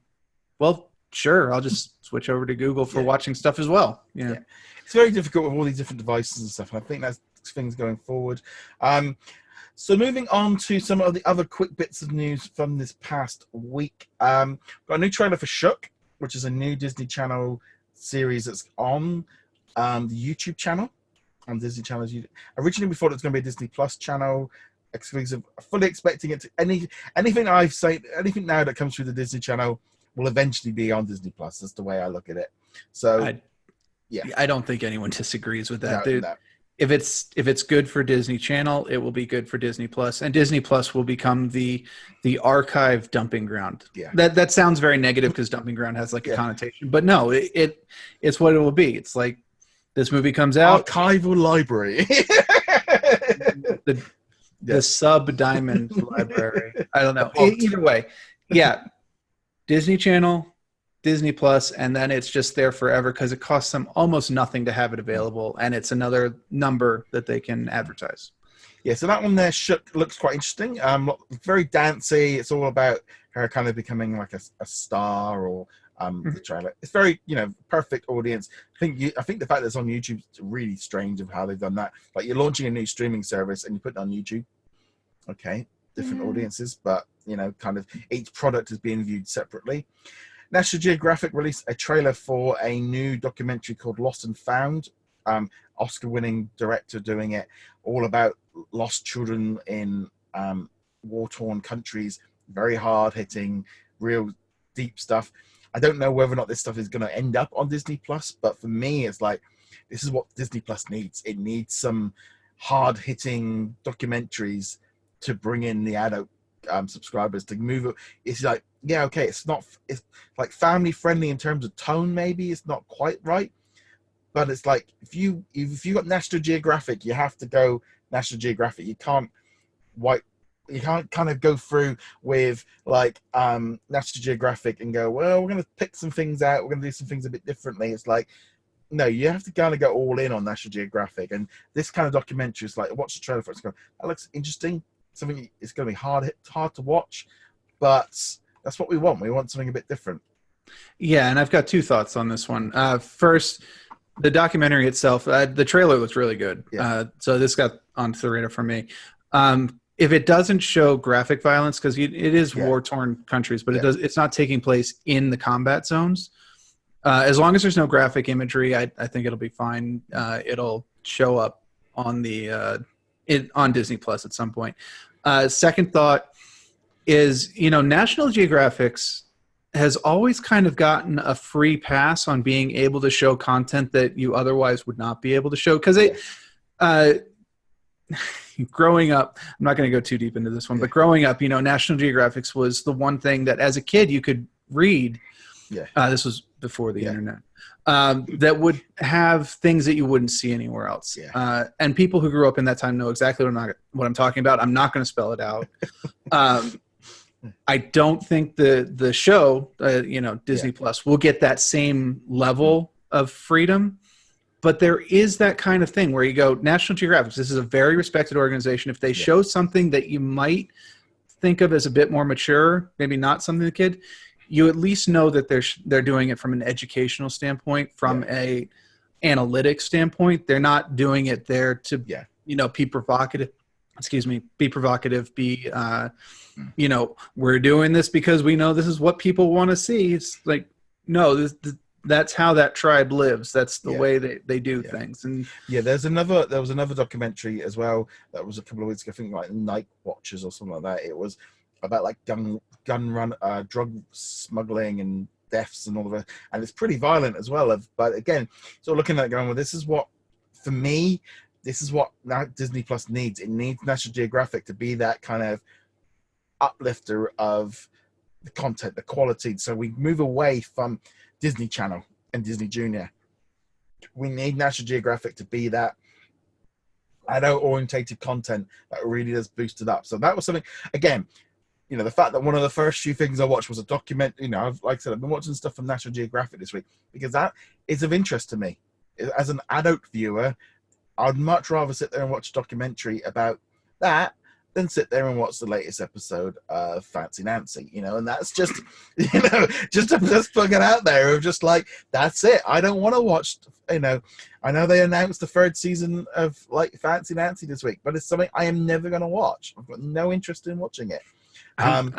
well, sure, I'll just switch over to Google for watching stuff as well. Yeah. It's very difficult with all these different devices and stuff. I think that's things going forward. So moving on to some of the other quick bits of news from this past week. Got a new trailer for Shook, which is a new Disney Channel series that's on the YouTube channel. On Disney Channel's YouTube. Originally, we thought it was going to be a Disney Plus channel exclusive. Fully expecting it to anything I've said, anything now that comes through the Disney Channel will eventually be on Disney Plus. That's the way I look at it. So. I don't think anyone disagrees with that, no, dude. No. If it's good for Disney Channel, it will be good for Disney Plus, and Disney Plus will become the archive dumping ground. Yeah. That sounds very negative because dumping ground has like a connotation, but no, it's what it will be. It's like this movie comes out, archival library, the sub diamond library. I don't know. Either way, yeah, Disney Channel, Disney Plus, and then it's just there forever because it costs them almost nothing to have it available, and it's another number that they can advertise. Yeah, so that one there looks quite interesting. Very dancey. It's all about her kind of becoming like a star, or the trailer. It's very, you know, perfect audience. I think the fact that it's on YouTube is really strange of how they've done that. Like, you're launching a new streaming service and you put it on YouTube. Okay, different audiences, but, you know, kind of each product is being viewed separately. National Geographic released a trailer for a new documentary called Lost and Found. Oscar-winning director doing it, all about lost children in war-torn countries. Very hard-hitting, real deep stuff. I don't know whether or not this stuff is going to end up on Disney Plus, but for me, it's like, this is what Disney Plus needs. It needs some hard-hitting documentaries to bring in the adult subscribers to move it. It's like, yeah, okay, it's like family friendly in terms of tone. Maybe it's not quite right, but it's like if you got National Geographic, you have to go National Geographic. You can't kind of go through with like National Geographic and go, well, we're going to pick some things out, we're going to do some things a bit differently. It's like, no, you have to kind of go all in on National Geographic. And this kind of documentary is like, watch the trailer for it, it's going, that looks interesting. Something, it's going to be hard to watch, but that's what we want. We want something a bit different. Yeah, and I've got two thoughts on this one. First, the documentary itself, the trailer looks really good. Yeah. So this got onto the radar for me. If it doesn't show graphic violence, because it is Yeah. war-torn countries, but Yeah. it's not taking place in the combat zones. As long as there's no graphic imagery, I think it'll be fine. It'll show up on on Disney Plus at some point. Second thought is, National Geographic's has always kind of gotten a free pass on being able to show content that you otherwise would not be able to show. Because growing up, I'm not going to go too deep into this one, but growing up, National Geographic's was the one thing that as a kid you could read. Yeah. This was before the internet. That would have things that you wouldn't see anywhere else. Yeah. And people who grew up in that time know exactly what I'm talking about. I'm not going to spell it out. I don't think the show, Disney Plus, will get that same level of freedom. But there is that kind of thing where you go, National Geographic, this is a very respected organization. If they show something that you might think of as a bit more mature, maybe not something the kid, you at least know that they're doing it from an educational standpoint, from a analytics standpoint. They're not doing it there to be provocative. Be provocative. We're doing this because we know this is what people want to see. It's like, no, that's how that tribe lives. That's the way they do things. And there was another documentary as well that was a couple of weeks ago, I think like Night Watchers or something like that. It was about like gun run, drug smuggling and deaths and all of it, and it's pretty violent as well. But again, so looking at it going, well, this is what now Disney Plus needs. It needs National Geographic to be that kind of uplifter of the content, the quality. So we move away from Disney Channel and Disney Junior. We need National Geographic to be that adult-orientated content that really does boost it up. So that was something, again, the fact that one of the first few things I watched was a document, like I said, I've been watching stuff from National Geographic this week because that is of interest to me. As an adult viewer, I'd much rather sit there and watch a documentary about that than sit there and watch the latest episode of Fancy Nancy, and that's just, just putting it out there of just like, that's it. I don't want to watch, I know they announced the third season of like Fancy Nancy this week, but it's something I am never going to watch. I've got no interest in watching it. I'm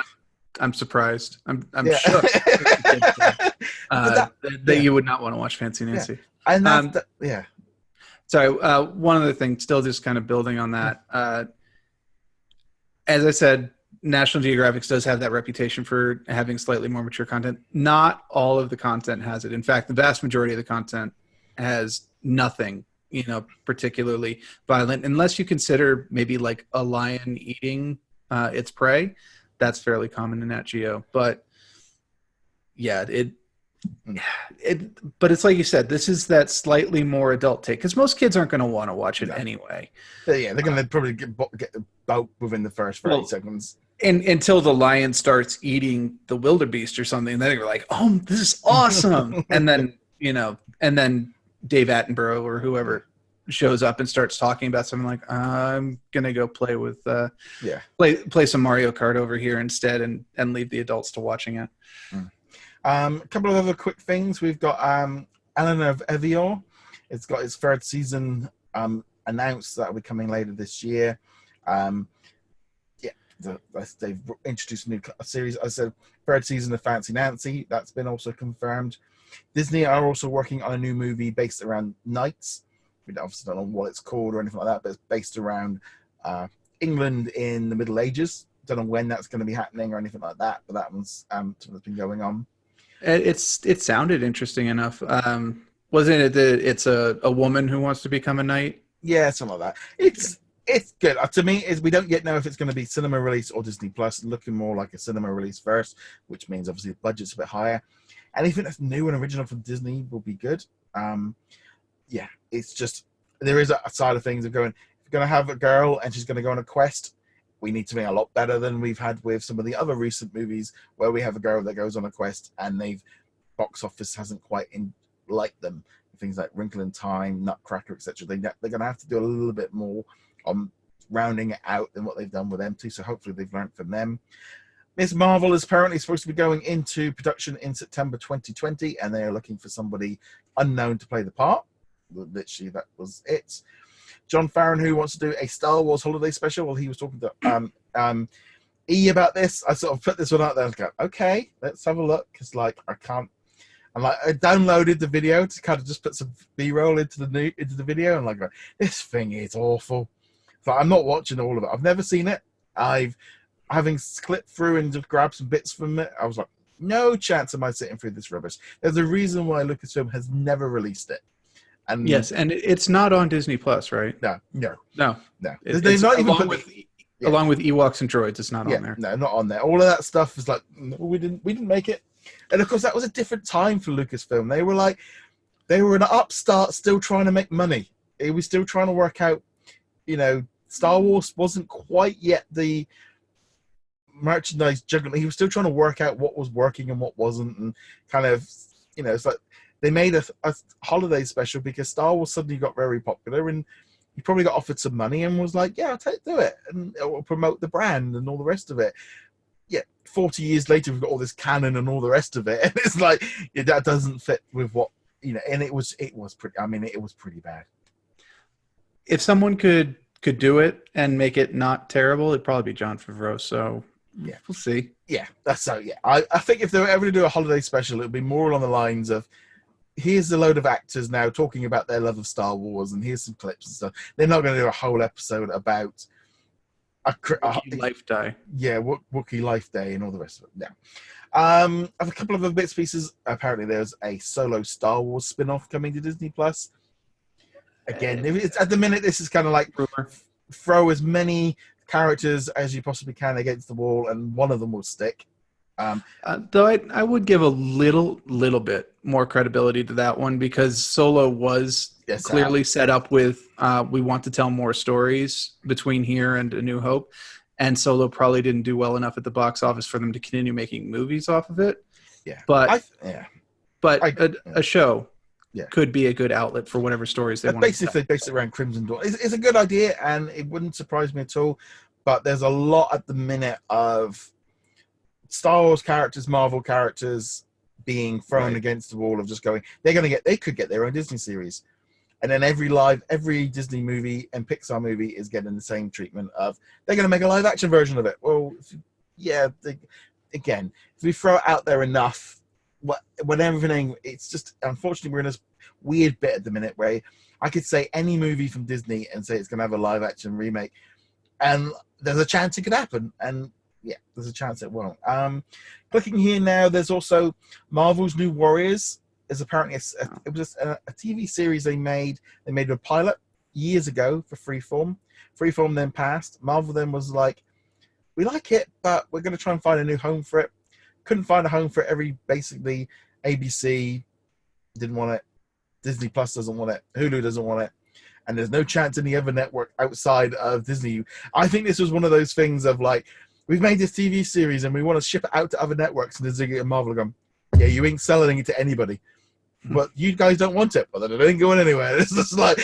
surprised. I'm shook that you would not want to watch Fancy Nancy. And Sorry, one other thing, still just kind of building on that. As I said, National Geographic does have that reputation for having slightly more mature content. Not all of the content has it. In fact, the vast majority of the content has nothing, particularly violent, unless you consider maybe like a lion eating its prey. That's fairly common in Nat Geo. But yeah, but it's like you said, this is that slightly more adult take because most kids aren't going to want to watch it anyway. They're going to probably get boat within the first 30 seconds. And until the lion starts eating the wildebeest or something, then you're like, "Oh, this is awesome!" and then Dave Attenborough or whoever shows up and starts talking about something like, "I'm gonna go play with play some Mario Kart over here instead," and leave the adults to watching it. A couple of other quick things. We've got Eleanor of Evian. It's got its third season announced that will be coming later this year. They've introduced a new series. I said third season of Fancy Nancy. That's been also confirmed. Disney are also working on a new movie based around knights. We obviously don't know what it's called or anything like that, but it's based around England in the Middle Ages. Don't know when that's going to be happening or anything like that, but that one's something that's been going on. It sounded interesting enough. Wasn't it that it's a woman who wants to become a knight? Yeah, something like that. It's good. To me, we don't yet know if it's going to be cinema release or Disney Plus. Looking more like a cinema release first, which means obviously the budget's a bit higher. Anything that's new and original from Disney will be good. It's just there is a side of things of going. If you're going to have a girl and she's going to go on a quest, we need to be a lot better than we've had with some of the other recent movies where we have a girl that goes on a quest and box office hasn't quite liked them. Things like Wrinkle in Time, Nutcracker, etc. They're going to have to do a little bit more on rounding it out than what they've done with them too. So hopefully they've learned from them. Ms. Marvel is apparently supposed to be going into production in September 2020, and they are looking for somebody unknown to play the part. Literally, that was it. John Farron, who wants to do a Star Wars holiday special, well, he was talking to E about this. I sort of put this one out there and go, okay, let's have a look, because like I can't. And like I downloaded the video to kind of just put some B-roll into the video, and like this thing is awful. So I'm not watching all of it. I've never seen it. Having clipped through and just grabbed some bits from it, I was like, no chance am I sitting through this rubbish. There's a reason why Lucasfilm has never released it. And yes, and it's not on Disney Plus, right? No. It's not even along with Ewoks and droids. It's not on there. No, not on there. All of that stuff is like, no, we didn't make it. And of course, that was a different time for Lucasfilm. They were an upstart, still trying to make money. It was still trying to work out. Star Wars wasn't quite yet the merchandise juggernaut. He was still trying to work out what was working and what wasn't, and kind of, it's like they made a holiday special because Star Wars suddenly got very popular, and he probably got offered some money and was like, yeah, I'll do it, and it will promote the brand and all the rest of it. Yeah, 40 years later, we've got all this canon and all the rest of it, and it's like, yeah, that doesn't fit with what, and it was pretty, it was pretty bad. If someone could do it and make it not terrible, it'd probably be Jon Favreau. So yeah, we'll see. Yeah, that's so. Yeah, I think if they were ever to do a holiday special, it would be more along the lines of, here's a load of actors now talking about their love of Star Wars, and here's some clips and stuff. They're not going to do a whole episode about Wookiee Life Day. Yeah, Wookiee Life Day and all the rest of it. Yeah. I have a couple of other bits pieces. Apparently, there's a solo Star Wars spin-off coming to Disney Plus. Again, at the minute, this is kind of like throw as many characters as you possibly can against the wall, and one of them will stick. Though I would give a little bit more credibility to that one, because Solo was clearly set up with we want to tell more stories between here and A New Hope, and Solo probably didn't do well enough at the box office for them to continue making movies off of it. Yeah, but a show could be a good outlet for whatever stories they want. Basically, based it around Crimson Dawn. It's a good idea, and it wouldn't surprise me at all. But there's a lot at the minute of Star Wars characters, Marvel characters being thrown against the wall of just going, they could get their own Disney series. And then every Disney movie and Pixar movie is getting the same treatment of, they're going to make a live action version of it. Well, again, if we throw it out there enough, when everything, it's just, unfortunately, we're in this weird bit at the minute where I could say any movie from Disney and say it's going to have a live action remake, and there's a chance it could happen. And yeah, there's a chance it won't. Clicking here now, there's also Marvel's New Warriors. Is apparently it was a TV series they made. They made a pilot years ago for Freeform. Freeform then passed. Marvel then was like, we like it, but we're going to try and find a new home for it. Couldn't find a home for it. Basically, ABC didn't want it. Disney Plus doesn't want it. Hulu doesn't want it. And there's no chance any other network outside of Disney. I think this was one of those things of like, we've made this TV series and we want to ship it out to other networks, and Disney and Marvel are going, yeah, you ain't selling it to anybody. But you guys don't want it, but it ain't going anywhere. It's just like,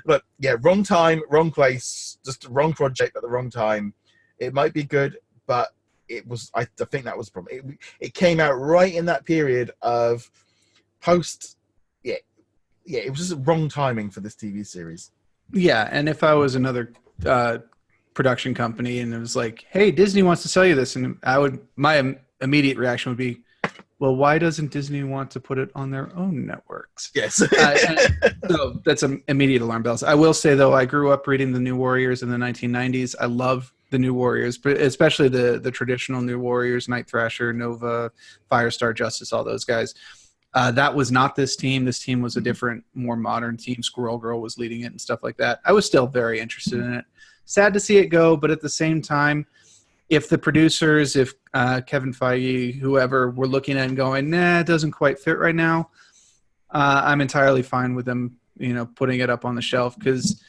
but yeah, wrong time, wrong place, just wrong project at the wrong time. It might be good, but it was, I think that was the problem. It came out right in that period of post, it was just wrong timing for this TV series. Yeah, and if I was another production company and it was like, hey, Disney wants to sell you this, and my immediate reaction would be, well, why doesn't Disney want to put it on their own networks? Yes. So that's an immediate alarm bells. I will say, though, I grew up reading the New Warriors in the 1990s. I love the New Warriors, but especially the traditional New Warriors, Night Thrasher, Nova, Firestar, Justice, all those guys. That was not this team. This team was a different, more modern team. Squirrel Girl was leading it and stuff like that. I was still very interested in it. Sad to see it go, but at the same time, if the producers, if Kevin Feige, whoever, were looking at it and going, nah, it doesn't quite fit right now, I'm entirely fine with them, putting it up on the shelf, because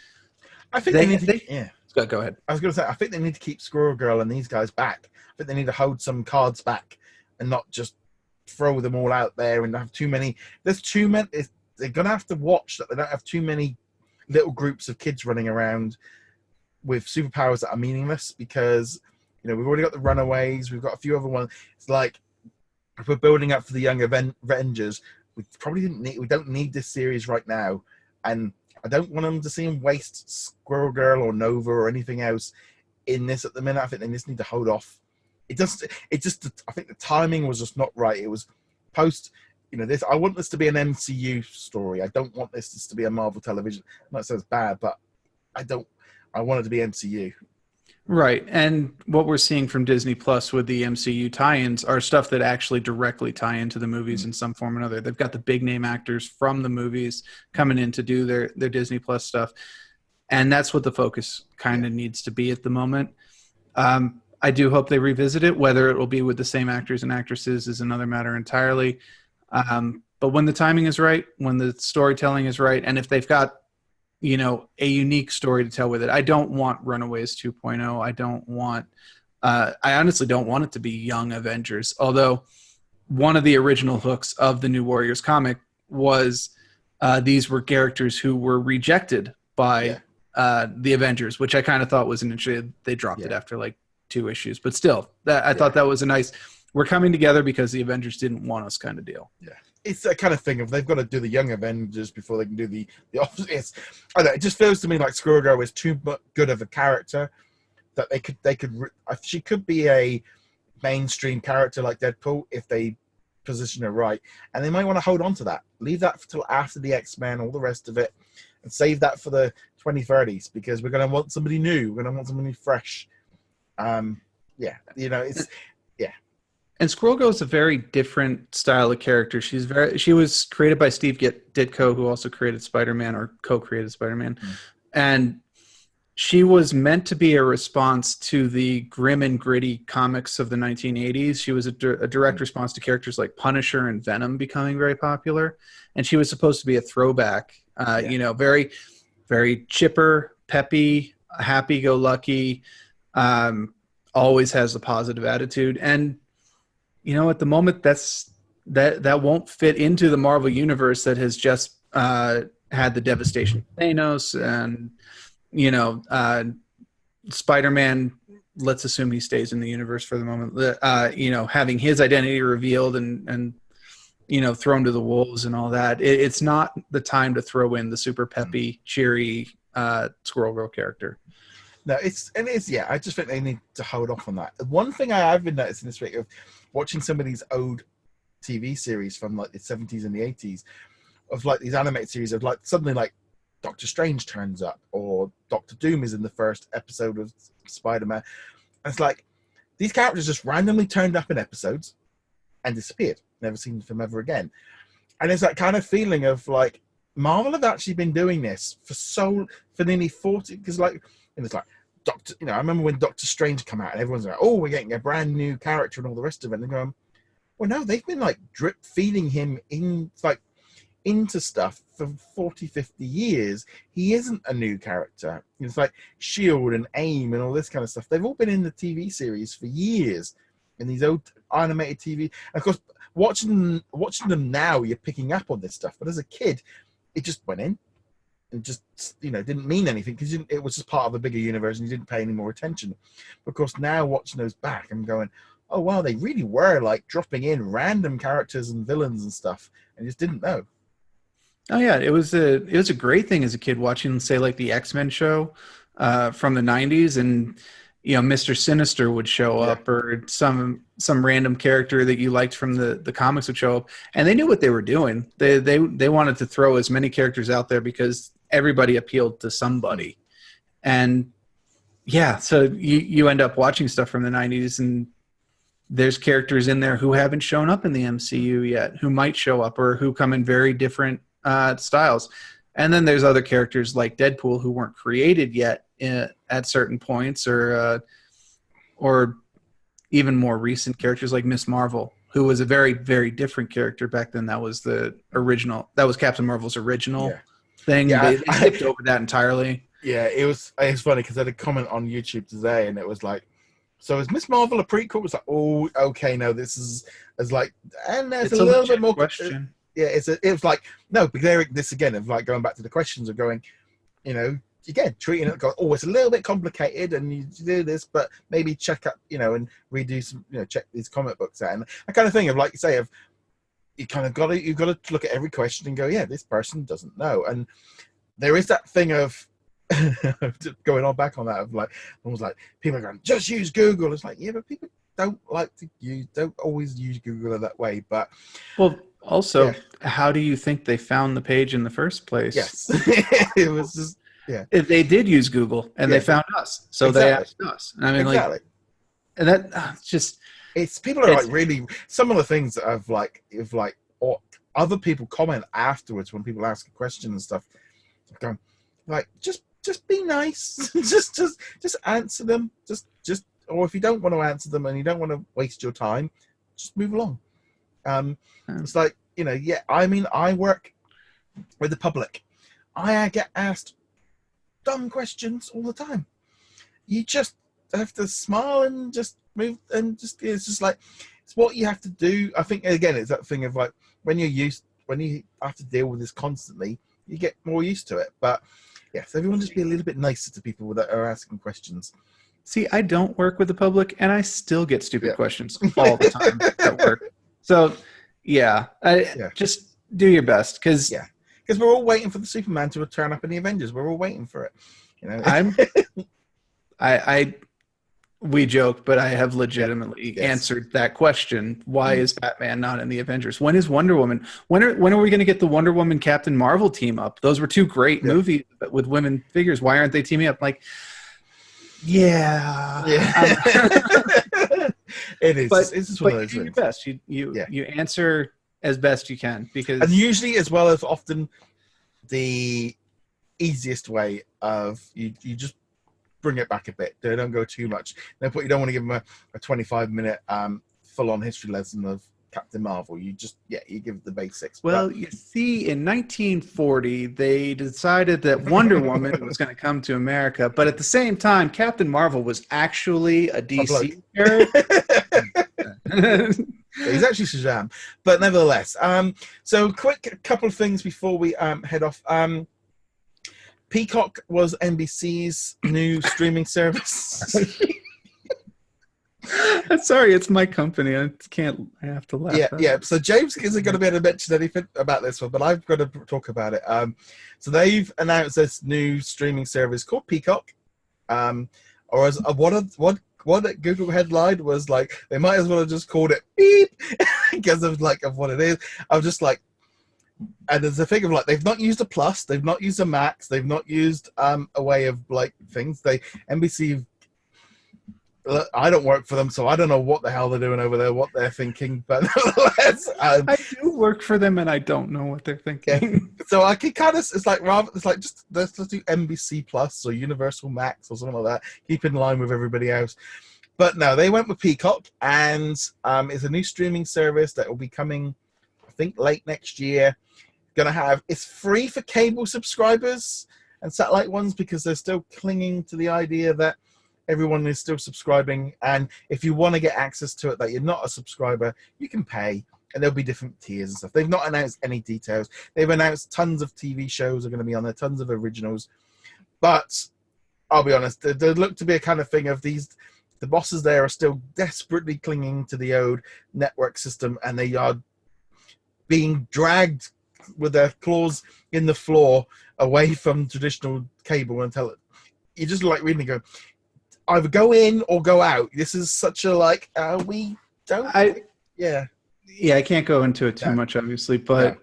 I think they need to. Go ahead. I was going to say, I think they need to keep Squirrel Girl and these guys back. I think they need to hold some cards back and not just throw them all out there and have too many. There's too many. They're going to have to watch that they don't have too many little groups of kids running around with superpowers that are meaningless, because we've already got the Runaways. We've got a few other ones. It's like if we're building up for the Young Avengers, we don't need this series right now, and I don't want them to see him waste Squirrel Girl or Nova or anything else in this at the minute. I think they just need to hold off. I think the timing was just not right. It was post, this. I want this to be an MCU story. I don't want this to be a Marvel television. I'm not saying it's bad, but I want it to be MCU. Right. And what we're seeing from Disney Plus with the MCU tie-ins are stuff that actually directly tie into the movies in some form or another. They've got the big name actors from the movies coming in to do their Disney Plus stuff. And that's what the focus kind of needs to be at the moment. I do hope they revisit it. Whether it will be with the same actors and actresses is another matter entirely. But when the timing is right, when the storytelling is right, and if they've got a unique story to tell with it. I don't want Runaways 2.0. I don't want, I honestly don't want it to be Young Avengers. Although one of the original hooks of the New Warriors comic was these were characters who were rejected by the Avengers, which I kind of thought was an interesting. They dropped it after like 2 issues, but still, I thought that was a nice. We're coming together because the Avengers didn't want us kind of deal. Yeah. It's that kind of thing of they've got to do the Young Avengers before they can do the opposite. I don't know, it just feels to me like Squirrel Girl is too good of a character that she could be a mainstream character like Deadpool if they position her right, and they might want to hold on to that, leave that till after the X-Men, all the rest of it, and save that for the 2030s because we're going to want somebody new, we're going to want somebody fresh. And Squirrel Girl is a very different style of character. She was created by Steve Ditko, who also created Spider-Man or co-created Spider-Man. And she was meant to be a response to the grim and gritty comics of the 1980s. She was a direct response to characters like Punisher and Venom becoming very popular. And she was supposed to be a throwback, very, very chipper, peppy, happy-go-lucky, always has a positive attitude. And at the moment, that won't fit into the Marvel universe that has just had the devastation of Thanos and, Spider-Man. Let's assume he stays in the universe for the moment. Having his identity revealed and thrown to the wolves and all that. It's not the time to throw in the super peppy, cheery Squirrel Girl character. No, I just think they need to hold off on that. One thing I've been noticing this week of watching some of these old TV series from like the 70s and the 80s of like these animated series of like suddenly like Doctor Strange turns up or Doctor Doom is in the first episode of Spider-Man. And it's like these characters just randomly turned up in episodes and disappeared. Never seen them ever again. And it's that kind of feeling of like Marvel have actually been doing this for nearly 40, because like, and it's like I remember when Doctor Strange came out and everyone's like, oh, we're getting a brand new character and all the rest of it. And they're going, well, no, they've been like drip feeding him into stuff for 40, 50 years. He isn't a new character. It's like S.H.I.E.L.D. and AIM and all this kind of stuff. They've all been in the TV series for years in these old animated TV. And of course, watching them now, you're picking up on this stuff. But as a kid, it just went in. And just didn't mean anything because it was just part of a bigger universe and you didn't pay any more attention. But of course, now watching those back, I'm going, oh wow, they really were like dropping in random characters and villains and stuff, and just didn't know. Oh yeah, it was a great thing as a kid watching, say, like the X-Men show from the 90s, and Mr. Sinister would show up, or some random character that you liked from the comics would show up, and they knew what they were doing. They wanted to throw as many characters out there because everybody appealed to somebody. And so you end up watching stuff from the 90s, and there's characters in there who haven't shown up in the MCU yet, who might show up, or who come in very different styles. And then there's other characters like Deadpool who weren't created yet at certain points, or even more recent characters like Miss Marvel, who was a very, very different character back then. That was the original. That was Captain Marvel's original thing. Yeah, they skipped over that entirely. Yeah, it was funny because I had a comment on YouTube today, and it was like, so is Miss Marvel a prequel? It was like, oh, okay, no, this is like, and there's a little bit more question. It was like, no, because this again of like going back to the questions of going, again, treating it, oh, it's a little bit complicated, and you do this, but maybe check up, and redo some, check these comic books out, and that kind of thing of, like you say, of you've got to look at every question and go, yeah, this person doesn't know, and there is that thing of going on back on that of like, almost like people are going, just use Google. It's like, yeah, but people don't always use Google in that way, but well. Also, how do you think they found the page in the first place? Yes, it was just They did use Google, and they found us, so they asked us. I mean, like, and that just it's people are like really some of the things that I've like or other people comment afterwards when people ask a question and stuff, going like just be nice, just answer them, just or if you don't want to answer them and you don't want to waste your time, just move along. It's like, I mean, I work with the public. I get asked dumb questions all the time. You just have to smile and just move, and it's just like, it's what you have to do. I think, again, it's that thing of like, when you have to deal with this constantly, you get more used to it. But yes, everyone just be a little bit nicer to people that are asking questions. See, I don't work with the public, and I still get stupid questions all the time at work. So, just do your best, because we're all waiting for the Superman to turn up in the Avengers. We're all waiting for it. We joke, but I have legitimately answered that question. Why is Batman not in the Avengers? When is Wonder Woman? When are we going to get the Wonder Woman Captain Marvel team up? Those were two great movies with women figures. Why aren't they teaming up? Like, it is. But it's just but one of those you do things. your best. You answer as best you can, because and usually, as well as often, the easiest way of you just bring it back a bit. Don't go too much. You don't want to give them a 25-minute full-on history lesson of Captain Marvel. You just you give the basics. Well, you see, in 1940, they decided that Wonder Woman was going to come to America, but at the same time, Captain Marvel was actually a DC character. He's actually Shazam, but nevertheless. So, quick couple of things before we head off. Peacock was NBC's new streaming service. Sorry, it's my company. I have to laugh. Yeah. So James isn't going to be able to mention anything about this one, but I've got to talk about it. So they've announced this new streaming service called Peacock. Or as what Google headline was like, they might as well have just called it Beep because of what it is. I'm just like, and there's a thing of like, they've not used a plus, they've not used a max, they've not used a way of like things. NBC. I don't work for them, so I don't know what the hell they're doing over there, what they're thinking. But nevertheless, I do work for them, and I don't know what they're thinking. Yeah. So I can kind of, just let's do NBC Plus or Universal Max or something like that. Keep in line with everybody else. But no, they went with Peacock, and it's a new streaming service that will be coming, I think, late next year. It's free for cable subscribers and satellite ones, because they're still clinging to the idea that everyone is still subscribing, and if you want to get access to it that you're not a subscriber, you can pay, and there'll be different tiers and stuff. They've not announced any details. They've announced tons of TV shows are going to be on there, tons of originals, but I'll be honest, there look to be a kind of thing of the bosses there are still desperately clinging to the old network system, and they are being dragged with their claws in the floor away from traditional cable and television. You just like reading and go, either go in or go out. This is such a we don't. I can't go into it too much, obviously, but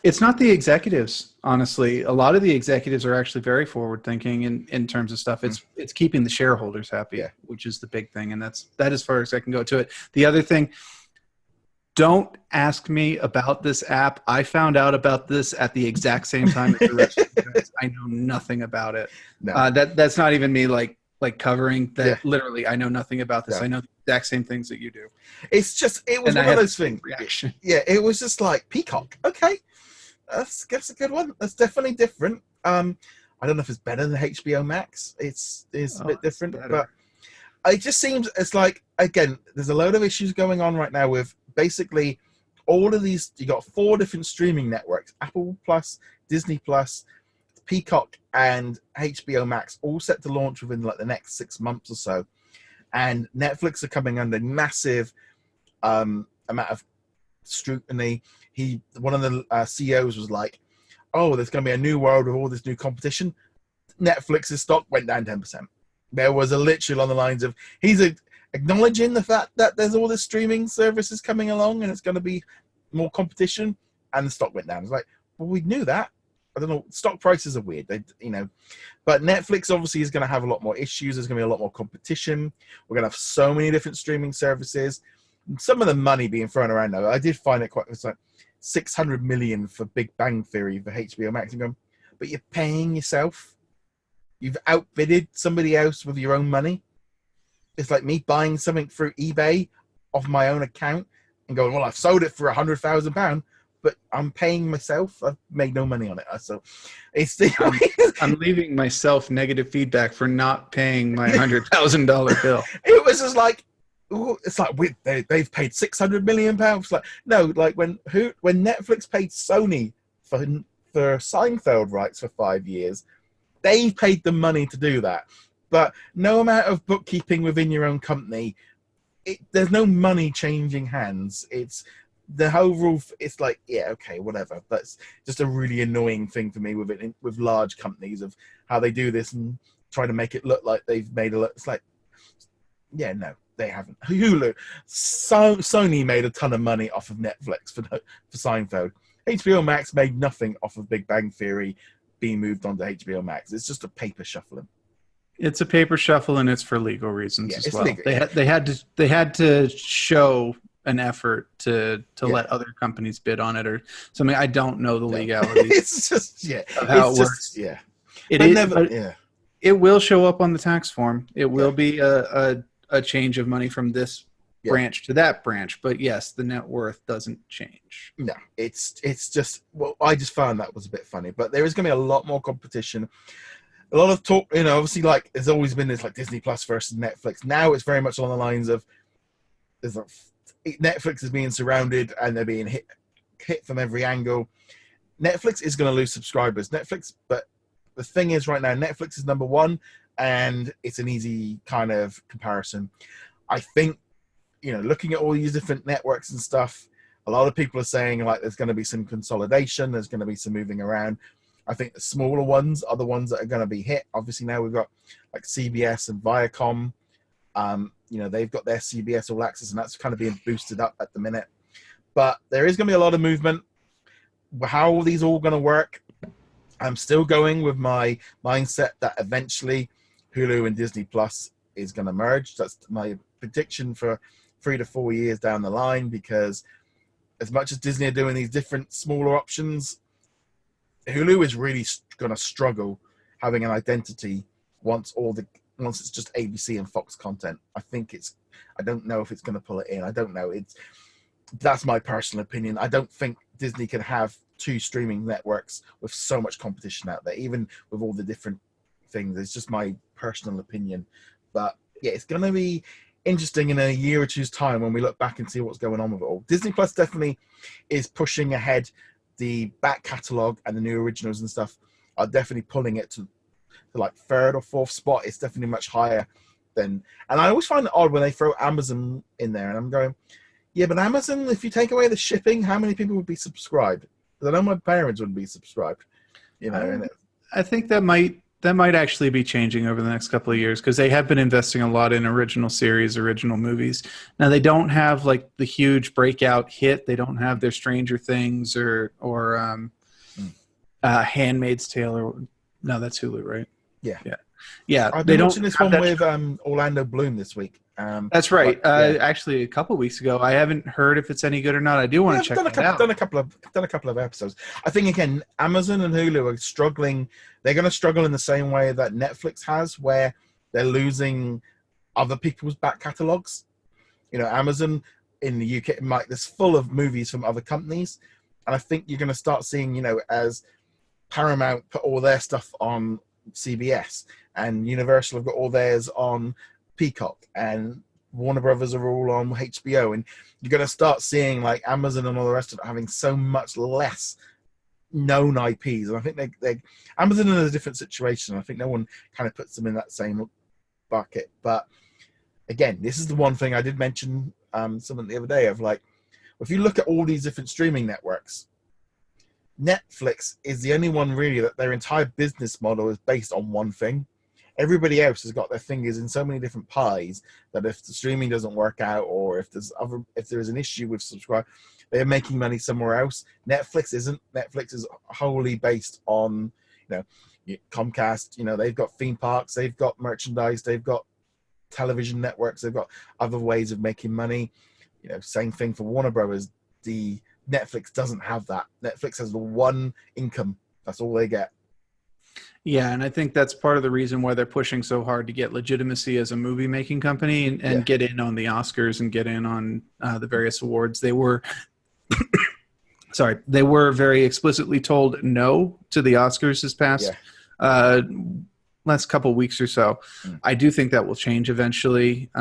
it's not the executives. Honestly, a lot of the executives are actually very forward thinking in terms of stuff. It's keeping the shareholders happy, which is the big thing, and that as far as I can go to it. The other thing, don't ask me about this app. I found out about this at the exact same time as the rest of you guys. I know nothing about it. No. That's not even me like covering that. Yeah. Literally, I know nothing about this. Yeah. I know the exact same things that you do. It was one of those things. Reaction. Yeah, it was just like Peacock. Okay, that's a good one. That's definitely different. I don't know if it's better than HBO Max. It's a bit different, but it just seems it's like, again, there's a load of issues going on right now with basically all of these. You got 4 different streaming networks: Apple Plus, Disney Plus, Peacock and HBO Max all set to launch within like the next 6 months or so, and Netflix are coming under massive amount of scrutiny. One of the CEOs was like, "Oh, there's going to be a new world with all this new competition." Netflix's stock went down 10%. There was a literal on the lines of he's acknowledging the fact that there's all this streaming services coming along and it's going to be more competition, and the stock went down. It's like, well, we knew that. I don't know. Stock prices are weird, but Netflix obviously is going to have a lot more issues. There's going to be a lot more competition. We're going to have so many different streaming services. Some of the money being thrown around though, I did find it's like 600 million for Big Bang Theory for HBO Max. And going, but you're paying yourself. You've outbidded somebody else with your own money. It's like me buying something through eBay off my own account and going, well, I've sold it for £100,000, but I'm paying myself. I've made no money on it. So it's I'm leaving myself negative feedback for not paying my $100,000 bill. It was just like, ooh, it's like they've paid £600 million. Like, no, like when Netflix paid Sony for Seinfeld rights for 5 years, they paid the money to do that. But no amount of bookkeeping within your own company, there's no money changing hands. It's the overall. It's like, yeah, okay, whatever. That's just a really annoying thing for me with large companies of how they do this and try to make it look like they've made a look. It's like, yeah, no, they haven't. Hulu, Sony made a ton of money off of Netflix for Seinfeld. HBO Max made nothing off of Big Bang Theory being moved on to HBO Max. It's just a paper shuffling. It's a paper shuffle, and it's for legal reasons as well. Legal, they had to show an effort to let other companies bid on it or something. I don't know the legalities. It's just of how it works. It will show up on the tax form. It will be a change of money from this branch to that branch, but yes, the net worth doesn't change. No, it's just, well, I just found that was a bit funny, but there is going to be a lot more competition. A lot of talk, obviously, like there's always been this like Disney Plus versus Netflix. Now it's very much along the lines of Netflix is being surrounded and they're being hit from every angle. Netflix is going to lose subscribers. But the thing is, right now, Netflix is number one, and it's an easy kind of comparison. I think, looking at all these different networks and stuff, a lot of people are saying like there's going to be some consolidation, there's going to be some moving around. I think the smaller ones are the ones that are going to be hit. Obviously now we've got like CBS and Viacom. They've got their CBS All Access, and that's kind of being boosted up at the minute. But there is going to be a lot of movement. How are these all going to work? I'm still going with my mindset that eventually Hulu and Disney Plus is going to merge. That's my prediction for 3 to 4 years down the line, because as much as Disney are doing these different smaller options, Hulu is really going to struggle having an identity once it's just ABC and Fox content. I don't know if it's going to pull it in. I don't know. That's my personal opinion. I don't think Disney can have 2 streaming networks with so much competition out there, even with all the different things. It's just my personal opinion. But yeah, it's going to be interesting in a year or two's time when we look back and see what's going on with it all. Disney Plus definitely is pushing ahead. The back catalogue and the new originals and stuff are definitely pulling it to like 3rd or 4th spot. It's definitely much higher than, and I always find it odd when they throw Amazon in there, and I'm going, yeah, but Amazon, if you take away the shipping, how many people would be subscribed? Because I know my parents wouldn't be subscribed. I think that might actually be changing over the next couple of years, because they have been investing a lot in original series, original movies. Now they don't have like the huge breakout hit. They don't have their Stranger Things or Handmaid's Tale, or no, that's Hulu, right? Yeah. I've been watching this one with Orlando Bloom this week. That's right. Actually, a couple of weeks ago. I haven't heard if it's any good or not. I do want to check it out. Done a couple of episodes. I think again, Amazon and Hulu are struggling. They're going to struggle in the same way that Netflix has, where they're losing other people's back catalogs. Amazon in the UK, there's full of movies from other companies, and I think you're going to start seeing, as Paramount put all their stuff on CBS, and Universal have got all theirs on Peacock, and Warner Brothers are all on HBO, and you're going to start seeing like Amazon and all the rest of it having so much less known IPs, and I think they Amazon is in a different situation. I think no one kind of puts them in that same bucket. But again, this is the one thing I did mention something the other day of like, if you look at all these different streaming networks, Netflix is the only one really that their entire business model is based on one thing. Everybody else has got their fingers in so many different pies that if the streaming doesn't work out, or if there's an issue with subscribe, they're making money somewhere else. Netflix isn't. Netflix is wholly based on, Comcast. They've got theme parks, they've got merchandise, they've got television networks, they've got other ways of making money. Same thing for Warner Brothers. The Netflix doesn't have that. Netflix has the one income. That's all they get. Yeah, and I think that's part of the reason why they're pushing so hard to get legitimacy as a movie-making company and get in on the Oscars and get in on the various awards. They were, they were very explicitly told no to the Oscars this past last couple of weeks or so. I do think that will change eventually.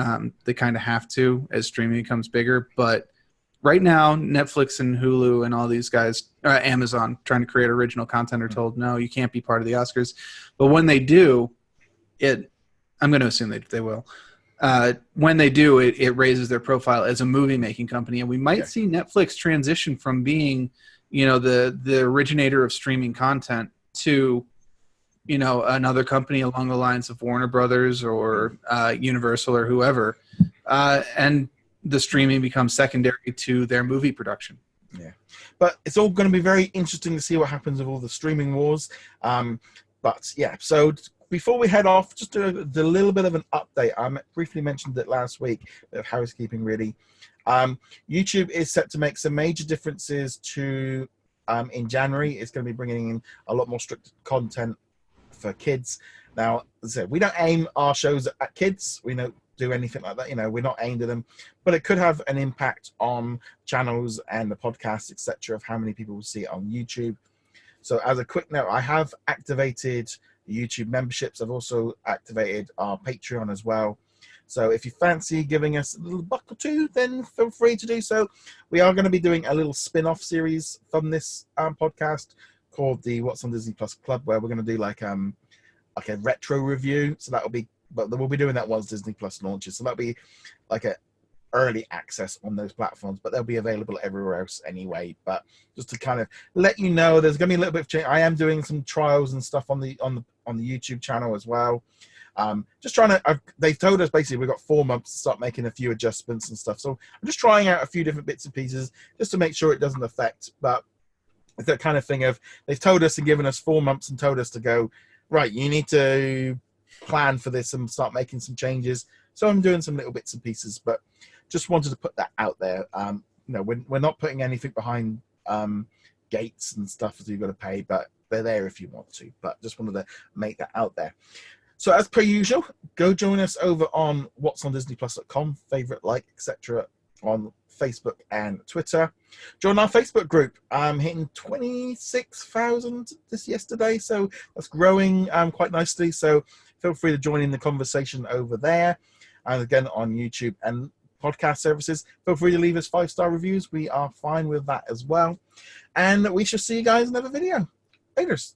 They kind of have to as streaming becomes bigger, but right now, Netflix and Hulu and all these guys, Amazon, trying to create original content are told, no, you can't be part of the Oscars. But when they do, I'm going to assume they will. When they do, it raises their profile as a movie-making company. And we might see Netflix transition from being, the originator of streaming content to, another company along the lines of Warner Brothers or Universal or whoever. And the streaming becomes secondary to their movie production. Yeah, but it's all going to be very interesting to see what happens with all the streaming wars. So before we head off, just do a little bit of an update. I briefly mentioned it last week, a bit of housekeeping really. YouTube is set to make some major differences to in January. It's going to be bringing in a lot more strict content for kids. Now, as I said, we don't aim our shows at kids. We don't do anything like that. We're not aimed at them, but it could have an impact on channels and the podcast, etc., of how many people will see it on YouTube. So as a quick note, I have activated the YouTube memberships. I've also activated our Patreon as well. So if you fancy giving us a little buck or two, then feel free to do so. We are going to be doing a little spin-off series from this podcast called the What's on Disney Plus Club, where we're going to do like a retro review. So that will be, but we'll be doing that once Disney Plus launches. So that'll be like a early access on those platforms, but they'll be available everywhere else anyway. But just to kind of let you know, there's going to be a little bit of change. I am doing some trials and stuff on the YouTube channel as well. Just trying to. They've told us basically we've got 4 months to start making a few adjustments and stuff. So I'm just trying out a few different bits and pieces just to make sure it doesn't affect. But it's that kind of thing of they've told us and given us 4 months and told us to go right. You need to plan for this and start making some changes. So I'm doing some little bits and pieces, but just wanted to put that out there. We're not putting anything behind gates and stuff that you've got to pay, but they're there if you want to. But just wanted to make that out there. So as per usual, go join us over on whatsondisneyplus.com, favorite, like, etc. on Facebook and Twitter. Join our Facebook group. Hitting 26,000 this yesterday, so that's growing quite nicely. So feel free to join in the conversation over there. And again, on YouTube and podcast services, feel free to leave us 5-star reviews. We are fine with that as well. And we shall see you guys in another video. Laters.